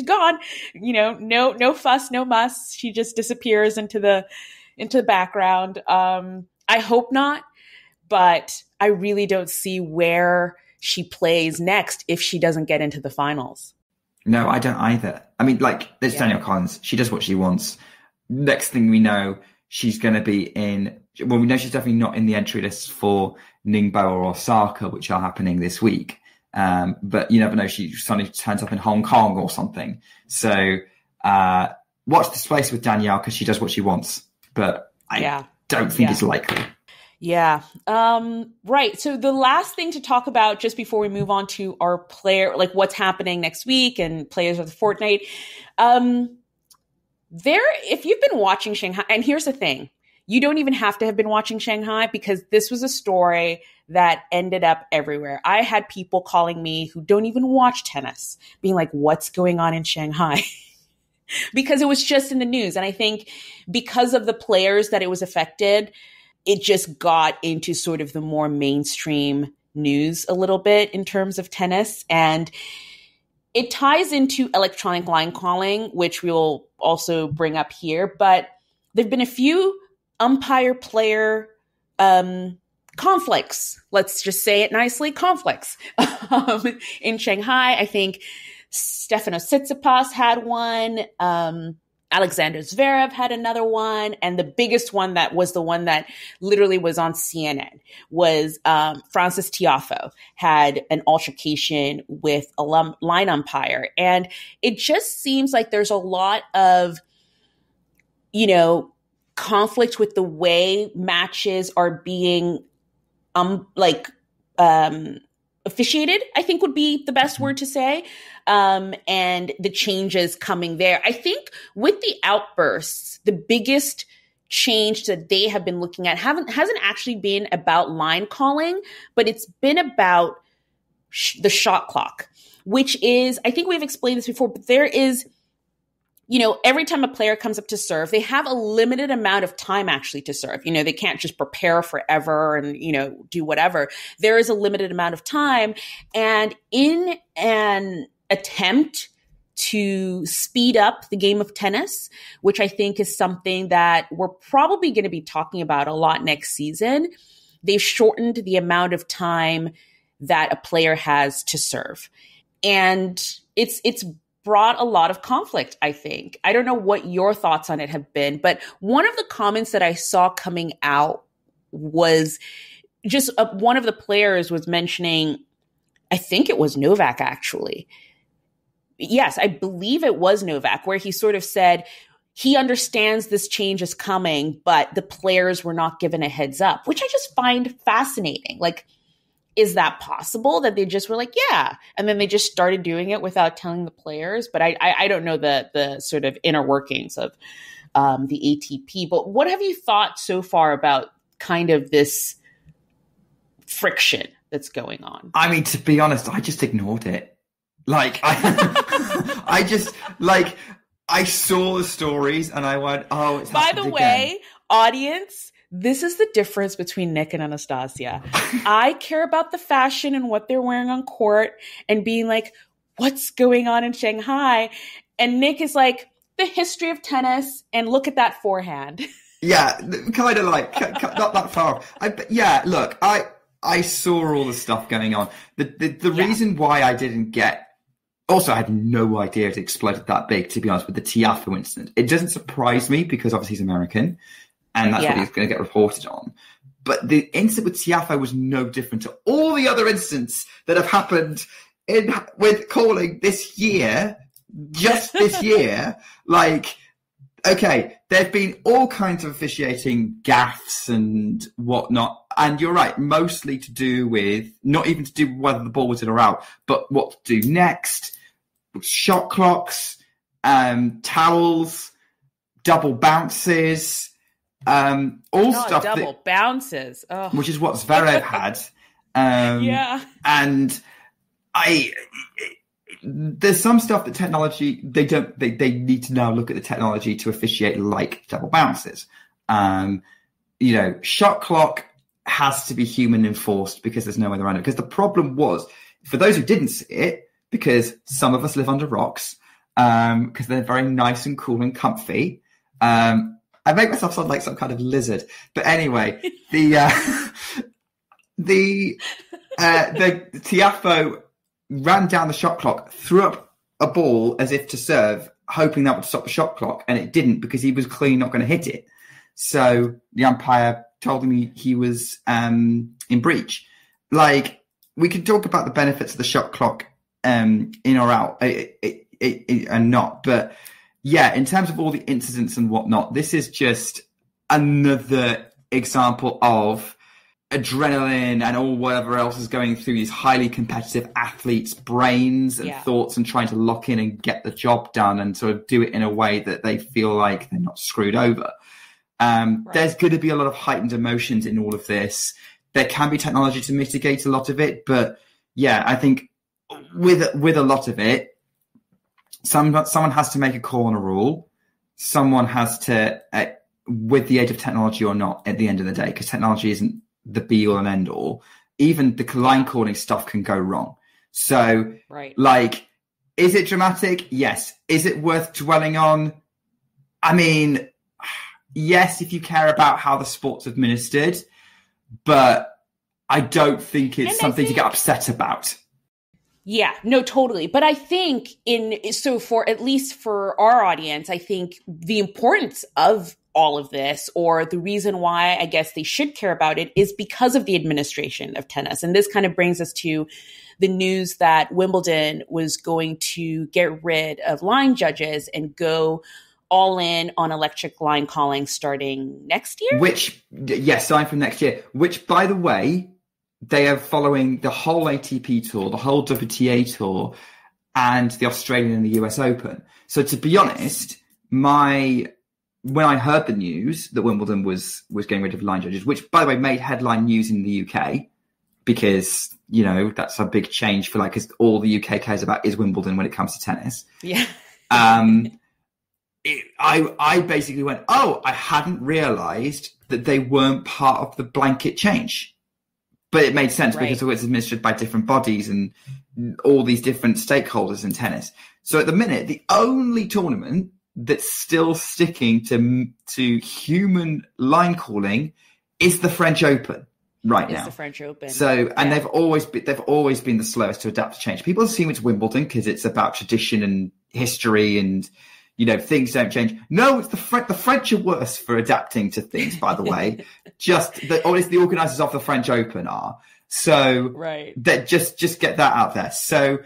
gone. No fuss, no muss. She just disappears into the background. I hope not, but I really don't see where she plays next if she doesn't get into the finals. No, I don't either. I mean, like, there's Danielle Collins. She does what she wants. Next thing we know, she's going to be in... Well, we know she's definitely not in the entry list for Ningbo or Osaka, which are happening this week. But you never know. She suddenly turns up in Hong Kong or something. So Watch the space with Danielle because she does what she wants, but I don't think it's likely. Yeah. Right. So the last thing to talk about just before we move on to our player, like what's happening next week and players of the fortnight. If you've been watching Shanghai, and here's the thing, you don't even have to have been watching Shanghai because this was a story that ended up everywhere. I had people calling me who don't even watch tennis being like, what's going on in Shanghai? Because it was just in the news. And I think because of the players that it was affected, it just got into sort of the more mainstream news a little bit in terms of tennis. And it ties into electronic line calling, which we'll also bring up here. But there've been a few umpire player conflicts. Let's just say it nicely, conflicts in Shanghai. I think Stefanos Tsitsipas had one. Alexander Zverev had another one. And the biggest one that was the one that literally was on CNN was Francis Tiafoe had an altercation with a line umpire. And it just seems like there's a lot of, conflict with the way matches are being officiated, I think would be the best word to say. And the changes coming there. I think with the outbursts, the biggest change that they have been looking at hasn't actually been about line calling, but it's been about the shot clock, which is, I think we've explained this before, but there is, every time a player comes up to serve, they have a limited amount of time actually to serve. They can't just prepare forever and, do whatever. There is a limited amount of time. And in an attempt to speed up the game of tennis, which I think is something that we're probably going to be talking about a lot next season, they've shortened the amount of time that a player has to serve. And it's brought a lot of conflict, I think. I don't know what your thoughts on it have been, but one of the comments that I saw coming out was just one of the players was mentioning, I think it was Novak actually. Yes, I believe it was Novak, where he sort of said he understands this change is coming, but the players were not given a heads up, which I just find fascinating. Like, is that possible that they just were like, yeah, and then they just started doing it without telling the players? But I don't know the sort of inner workings of the ATP. But what have you thought so far about kind of this friction that's going on? I mean, to be honest, I just ignored it. Like, I just, like, I saw the stories and I went, oh, it's by the way, audience, this is the difference between Nick and Anastasia. I care about the fashion and what they're wearing on court and being like, what's going on in Shanghai? And Nick is like, the history of tennis and look at that forehand. Yeah, kind of like, not that far. Look, I saw all the stuff going on. The reason why I didn't get, also, I had no idea it exploded that big, to be honest, with the Tiafoe incident. It doesn't surprise me because obviously he's American and that's what he's going to get reported on. But the incident with Tiafoe was no different to all the other incidents that have happened with calling this year, just this year. Like, okay, there've been all kinds of officiating gaffes and whatnot. And you're right, mostly to do with, not even to do with whether the ball was in or out, but what to do next. Shot clocks, towels, double bounces, stuff. Double bounces. Oh. Which is what Zverev had. And there's some stuff that technology, they need to now look at the technology to officiate like double bounces. Shot clock has to be human enforced because there's no way around it. Because the problem was, for those who didn't see it, because some of us live under rocks, because they're very nice and cool and comfy. I make myself sound like some kind of lizard. But anyway, the Tiafoe ran down the shot clock, threw up a ball as if to serve, hoping that would stop the shot clock, and it didn't because he was clearly not going to hit it. So the umpire told him he was in breach. Like, we can talk about the benefits of the shot clock in or out and not, but yeah, in terms of all the incidents and whatnot, this is just another example of adrenaline and all whatever else is going through these highly competitive athletes' brains and thoughts, and trying to lock in and get the job done and sort of do it in a way that they feel like they're not screwed over. There's going to be a lot of heightened emotions in all of this. There can be technology to mitigate a lot of it, but yeah, I think with a lot of it, someone has to make a call on a rule. Someone has to, with the aid of technology or not, at the end of the day, because technology isn't the be all and end all. Even the line calling stuff can go wrong. So, like, is it dramatic? Yes. Is it worth dwelling on? I mean, yes, if you care about how the sport's administered, but I don't think it's something to get upset about. Yeah, no, totally. But I think for at least for our audience, I think the importance of all of this, or the reason why I guess they should care about it, is because of the administration of tennis. And this kind of brings us to the news that Wimbledon was going to get rid of line judges and go all in on electric line calling starting next year. Starting from next year, which, by the way, they are following the whole ATP tour, the whole WTA tour, and the Australian and the US Open. So to be honest, when I heard the news that Wimbledon was getting rid of line judges, which, by the way, made headline news in the UK, because, you know, that's a big change for, like, because all the UK cares about is Wimbledon when it comes to tennis. Yeah. I basically went, I hadn't realised that they weren't part of the blanket change. But it made sense because it's administered by different bodies and all these different stakeholders in tennis. So at the minute, the only tournament that's still sticking to human line calling is the French Open now. It's the French Open. So, and they've always been the slowest to adapt to change. People assume it's Wimbledon because it's about tradition and history and, you know, things don't change. No, it's the French are worse for adapting to things, by the way. Or it's the organisers of the French Open are. So that just get that out there. So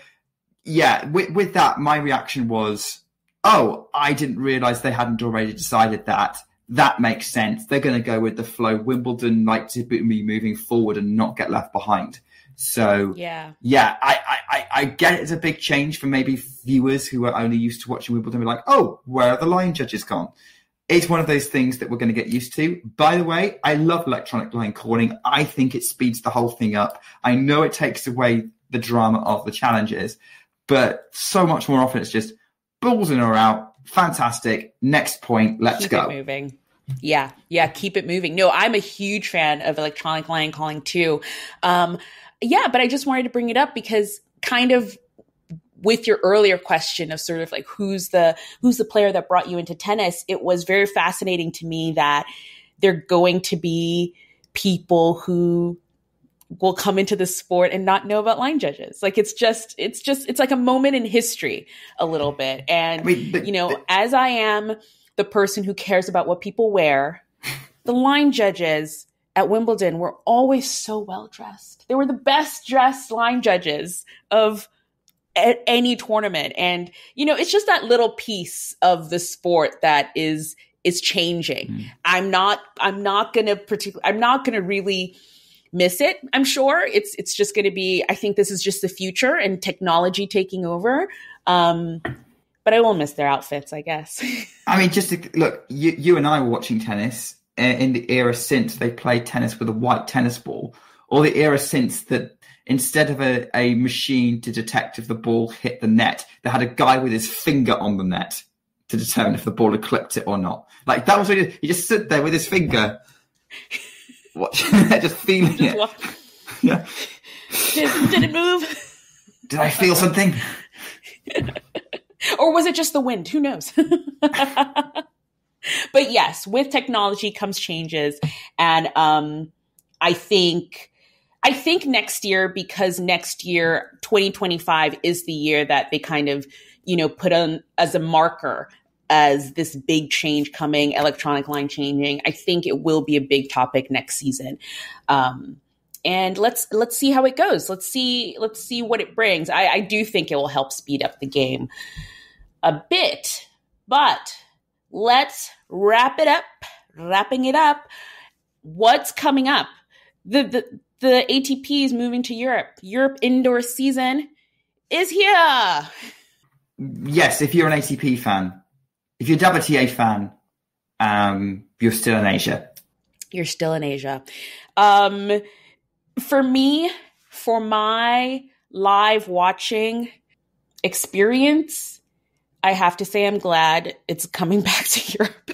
yeah, with that, my reaction was, I didn't realise they hadn't already decided that. That makes sense. They're going to go with the flow. Wimbledon like to be moving forward and not get left behind. So I get it's a big change for maybe viewers who are only used to watching Wimbledon. Be like, where are the line judges gone? It's one of those things that we're going to get used to. By the way, I love electronic line calling. I think it speeds the whole thing up. I know it takes away the drama of the challenges, but so much more often it's just balls in or out. Fantastic. Next point. Let's go. Keep it moving. Yeah. Keep it moving. No, I'm a huge fan of electronic line calling too. But I just wanted to bring it up because kind of with your earlier question of sort of like who's the player that brought you into tennis, it was very fascinating to me that they're going to be people who will come into the sport and not know about line judges. Like it's like a moment in history a little bit. And as I am the person who cares about what people wear, the line judges at Wimbledon were always so well dressed. They were the best dressed line judges of any tournament. And, it's just that little piece of the sport that is changing. Mm. I'm not going to really miss it. I'm sure it's just going to be, I think this is just the future and technology taking over. But I will miss their outfits, I guess. I mean, look, you and I were watching tennis in the era since they played tennis with a white tennis ball, or the era since that instead of a machine to detect if the ball hit the net, they had a guy with his finger on the net to determine if the ball had clipped it or not. Like that was what he just stood there with his finger, watching just feeling it. Yeah. Did it move? Did I feel something? Or was it just the wind? Who knows? But yes, with technology comes changes. And I think next year, because next year, 2025 is the year that they kind of, put on as a marker as this big change coming, electronic line changing. I think it will be a big topic next season. And let's see how it goes. Let's see what it brings. I do think it will help speed up the game a bit. But let's wrapping it up. What's coming up? The ATP is moving to Europe. Europe indoor season is here. Yes, if you're an ATP fan, if you're a WTA fan, you're still in Asia. You're still in Asia. For me, for my live watching experience, I have to say I'm glad it's coming back to Europe,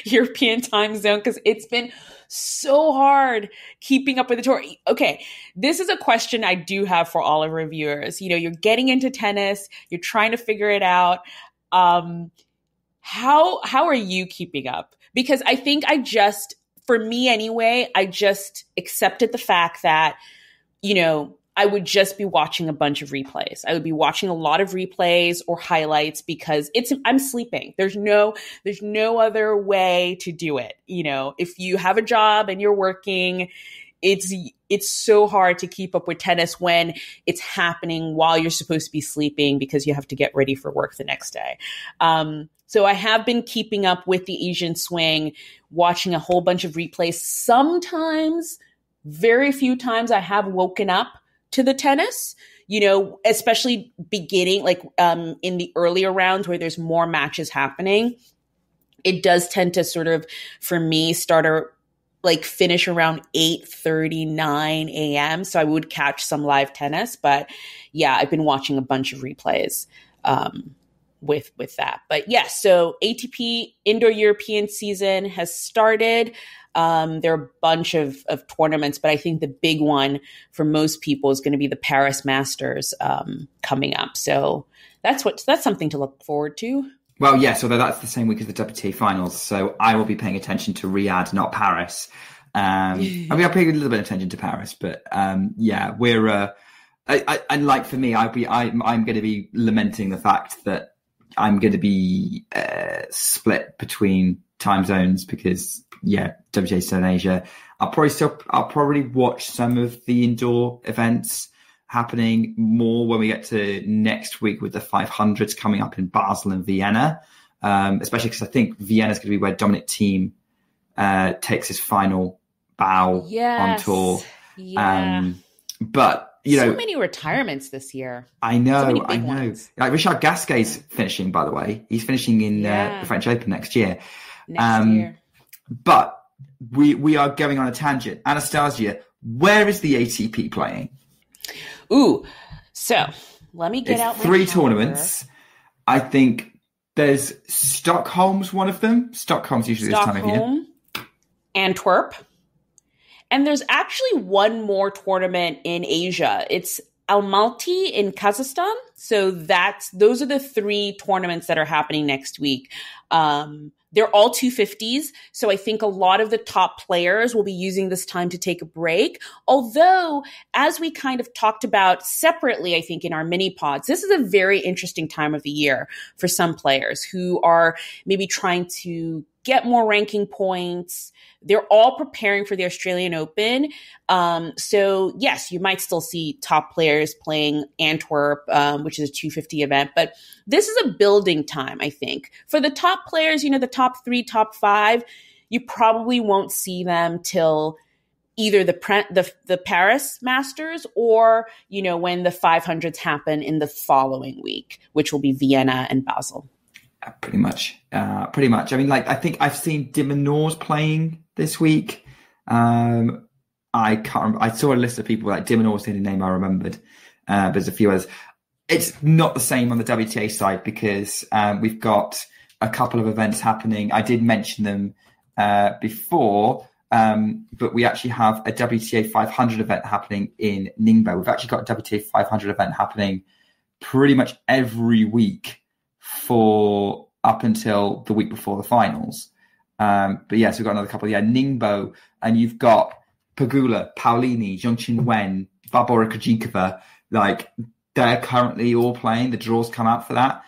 European time zone, because it's been so hard keeping up with the tour. Okay, this is a question I do have for all of our viewers. You know, you're getting into tennis, you're trying to figure it out. How are you keeping up? Because I think for me anyway, I just accepted the fact that, you know, I would just be watching a bunch of replays. I would be watching a lot of replays or highlights because I'm sleeping. There's no other way to do it. You know, if you have a job and you're working, it's so hard to keep up with tennis when it's happening while you're supposed to be sleeping because you have to get ready for work the next day. So I have been keeping up with the Asian swing, watching a whole bunch of replays. Sometimes, very few times, I have woken up to the tennis, you know, especially beginning like in the earlier rounds where there's more matches happening. It does tend to sort of, for me, finish around 8:39 a.m. So I would catch some live tennis. But yeah, I've been watching a bunch of replays with that. But yeah, so ATP Indoor European season has started. There are a bunch of tournaments, but I think the big one for most people is going to be the Paris Masters coming up. So that's something to look forward to. Well, yes, although that's the same week as the WTA finals, so I will be paying attention to Riyadh, not Paris. I mean, I'll pay a little bit of attention to Paris, but yeah, we're. And like for me, I'm going to be lamenting the fact that I'm going to be split between time zones because, yeah, WTA is still in Asia. I'll probably watch some of the indoor events happening more when we get to next week with the 500s coming up in Basel and Vienna, especially because I think Vienna is going to be where Dominic Thiem takes his final bow on tour. Yeah. But you know, so many retirements this year. I know, so many I know. Ones. Like Richard Gasquet's finishing, by the way. He's finishing in the French Open next year. Next year. But we are going on a tangent. Anastasia, where is the ATP playing? Ooh, so let me get out my three calendar. Tournaments. I think there's Stockholm's one of them. Stockholm's usually this time of year. Antwerp. And there's actually one more tournament in Asia. It's Almaty in Kazakhstan. So those are the three tournaments that are happening next week. They're all 250s. So I think a lot of the top players will be using this time to take a break. Although, as we kind of talked about separately, I think in our mini pods, this is a very interesting time of the year for some players who are maybe trying to get more ranking points. They're all preparing for the Australian Open. So yes, you might still see top players playing Antwerp, which is a 250 event, but this is a building time, I think. For the top players, you know, the top 3, top 5, you probably won't see them till either the Paris Masters or, you know, when the 500s happen in the following week, which will be Vienna and Basel. Pretty much. I mean, like, I think I've seen de Minaur's playing this week. I can't remember. I saw a list of people like de Minaur was the only name I remembered. But there's a few others. It's not the same on the WTA side because we've got a couple of events happening. I did mention them before, but we actually have a WTA 500 event happening in Ningbo. We've actually got a WTA 500 event happening pretty much every week for up until the week before the finals. But yes, we've got another couple. Yeah, Ningbo, and you've got Pegula, Paulini, Zheng Qinwen, Barbora Krejcikova. Like, they're currently all playing. The draws come out for that.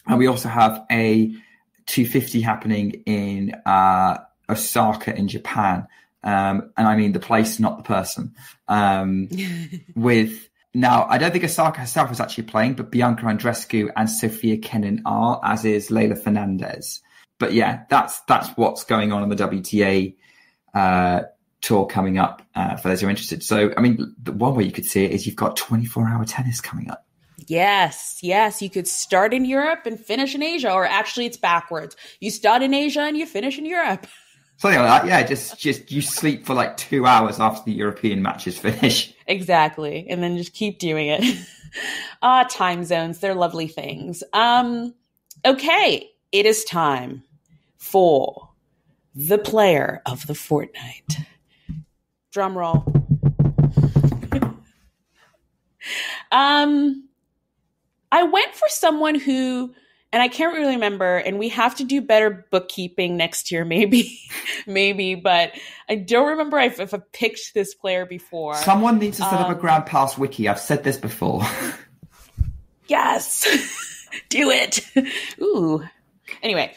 And we also have a 250 happening in Osaka in Japan. And I mean the place, not the person. With Now, I don't think Osaka herself is actually playing, but Bianca Andreescu and Sofia Kenin are, as is Leylah Fernandez. But yeah, that's what's going on the WTA tour coming up for those who are interested. So, I mean, the one way you could see it is you've got 24-hour tennis coming up. Yes. You could start in Europe and finish in Asia, or actually it's backwards. You start in Asia and you finish in Europe. Something like that, yeah. Just you sleep for like 2 hours after the European matches finish. Exactly, and then just keep doing it. Time zones, they're lovely things. Okay, it is time for the player of the fortnight. Drum roll. I went for someone who, and I can't really remember, and we have to do better bookkeeping next year, maybe, but I don't remember if I picked this player before. Someone needs to set up a Grand Pass wiki. I've said this before. Yes, do it. Ooh. Anyway,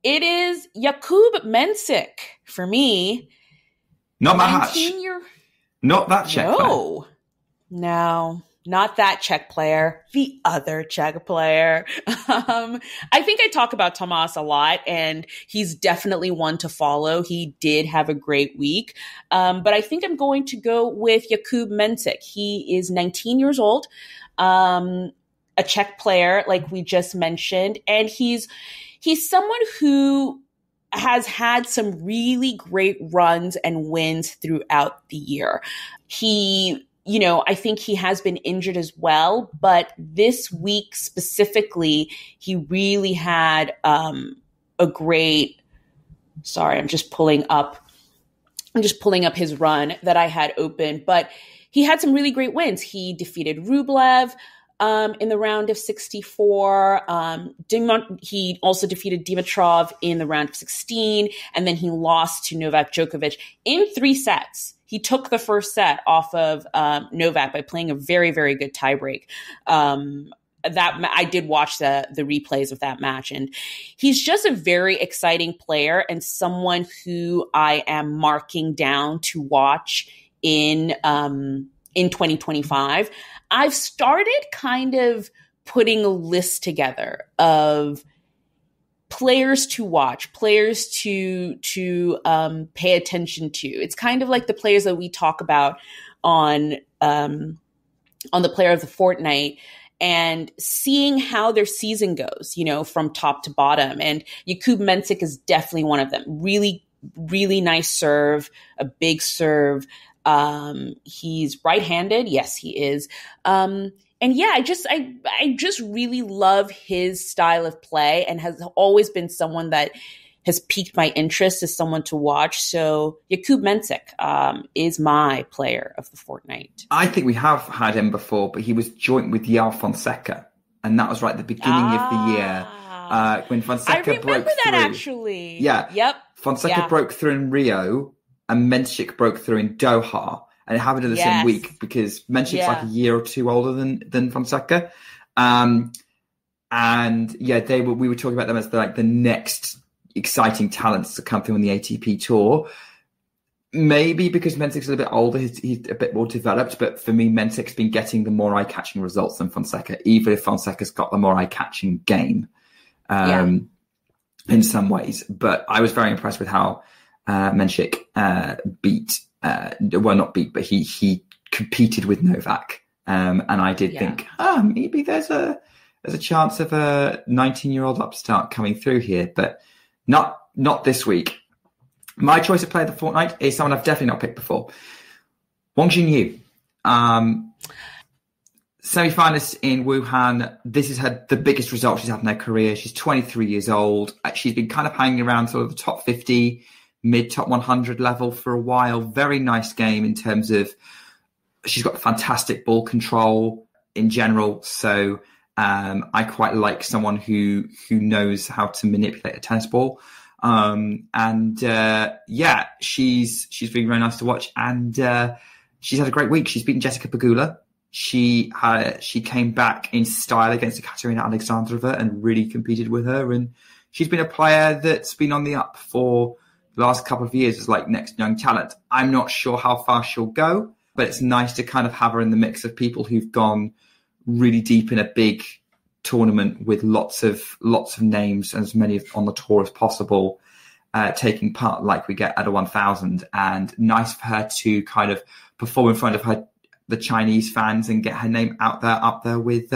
it is Jakub Mensik for me. Not Mahac. Not that Czech player. No. Not that Czech player, the other Czech player. I think I talk about Tomas a lot, and he's definitely one to follow. He did have a great week. But I think I'm going to go with Jakub Mensik. He is 19 years old, a Czech player, like we just mentioned. And he's someone who has had some really great runs and wins throughout the year. I think he has been injured as well, but this week specifically, he really had a great, I'm just pulling up his run that I had open, but he had some really great wins. He defeated Rublev in the round of 64. He also defeated Dimitrov in the round of 16, and then he lost to Novak Djokovic in 3 sets. He took the first set off of Novak by playing a very, very good tiebreak. I did watch the replays of that match, and he's just a very exciting player and someone who I am marking down to watch in 2025. I've started kind of putting a list together of players to watch, players to pay attention to. It's kind of like the players that we talk about on the player of the fortnight, and seeing how their season goes, from top to bottom. And Jakub Mensik is definitely one of them. Really, really nice serve, a big serve. He's right-handed. Yes, he is. And yeah, I just really love his style of play, and has always been someone that has piqued my interest as someone to watch. So Jakub Mensik is my player of the fortnight. I think we have had him before, but he was joint with João Fonseca, and that was right at the beginning of the year when Fonseca broke through. I remember that actually. Yeah. Yep. Fonseca broke through in Rio, and Mensik broke through in Doha. And it happened in the same week because Mensik's like a year or two older than Fonseca. And we were talking about them as the next exciting talents to come through on the ATP tour. Maybe because Mensik's a little bit older, he's a bit more developed. But for me, Mensik's been getting the more eye-catching results than Fonseca, even if Fonseca's got the more eye-catching game in some ways. But I was very impressed with how Mensik but he competed with Novak. And I did think, maybe there's a chance of a 19-year-old upstart coming through here, but not this week. My choice of player of the fortnight is someone I've definitely not picked before. Wang Xinyu. Semi-finalist in Wuhan. This is the biggest result she's had in her career. She's 23 years old. She's been kind of hanging around sort of the top 50, mid-top 100 level for a while. Very nice game in terms of she's got fantastic ball control in general. So I quite like someone who knows how to manipulate a tennis ball. She's been very nice to watch, and she's had a great week. She's beaten Jessica Pegula. She came back in style against Ekaterina Alexandrova and really competed with her. And she's been a player that's been on the up for the last couple of years as next young talent. I'm not sure how far she'll go, but it's nice to kind of have her in the mix of people who've gone really deep in a big tournament with lots of names, and as many on the tour as possible, taking part, like we get at a 1000. And nice for her to kind of perform in front of the Chinese fans and get her name up there with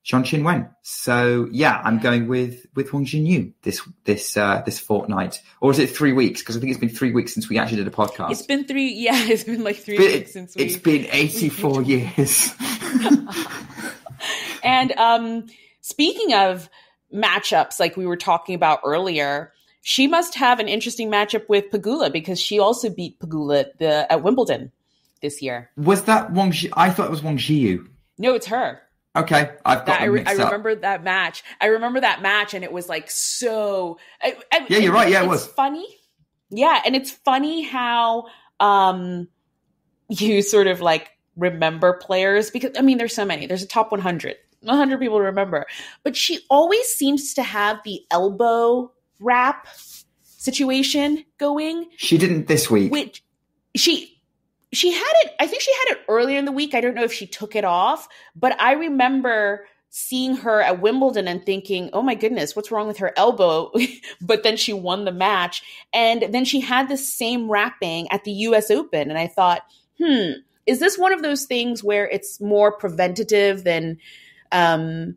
Qinwen. So yeah, I'm going with Wang Jinyu this fortnight, or is it 3 weeks? Because I think it's been 3 weeks since we actually did a podcast. It's been it's been like 3 weeks since we. It's been 84 years. And speaking of matchups, like we were talking about earlier, she must have an interesting matchup with Pegula, because she also beat Pegula at Wimbledon this year. Was that Wang? I thought it was Wang Jiyu. No, it's her. Okay, I've got them mixed up. I remember that match. And it was like so. Yeah, you're right. Yeah, it was funny. Yeah, and it's funny how you sort of like remember players, because I mean, there's so many. There's a top 100 people to remember, but she always seems to have the elbow wrap situation going. She didn't this week. Which she had it, I think she had it earlier in the week. I don't know if she took it off, but I remember seeing her at Wimbledon and thinking, oh my goodness, what's wrong with her elbow? But then she won the match. And then she had the same wrapping at the US Open. And I thought, is this one of those things where it's more preventative than kind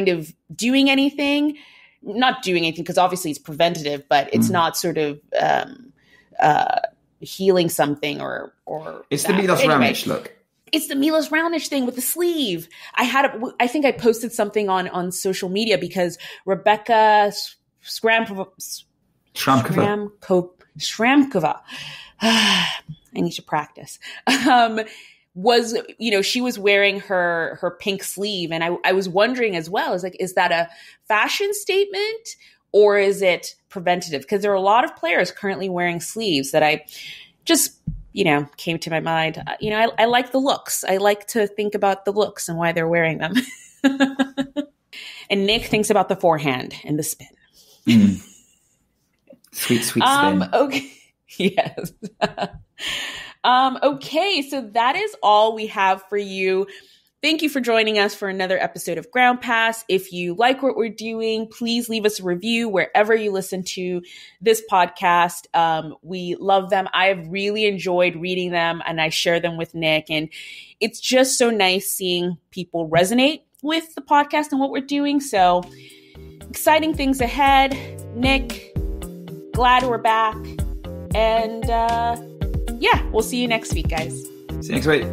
of doing anything? Not doing anything, because obviously it's preventative, but it's not sort of healing something or it's the Milos Raonic look. It's the Milos Raonic thing with the sleeve. I think I posted something on social media, because Rebecca Schramkova. I need to practice. Was, she was wearing her pink sleeve, and I was wondering as well, is that a fashion statement or is it preventative? Because there are a lot of players currently wearing sleeves that I just, came to my mind. I like the looks. I like to think about the looks and why they're wearing them. And Nick thinks about the forehand and the spin. Sweet spin. Okay. Yes. Okay, so that is all we have for you. Thank you for joining us for another episode of Ground Pass. If you like what we're doing, please leave us a review wherever you listen to this podcast. We love them. I have really enjoyed reading them, and I share them with Nick. And it's just so nice seeing people resonate with the podcast and what we're doing. So exciting things ahead. Nick, glad we're back. And we'll see you next week, guys. See you next week.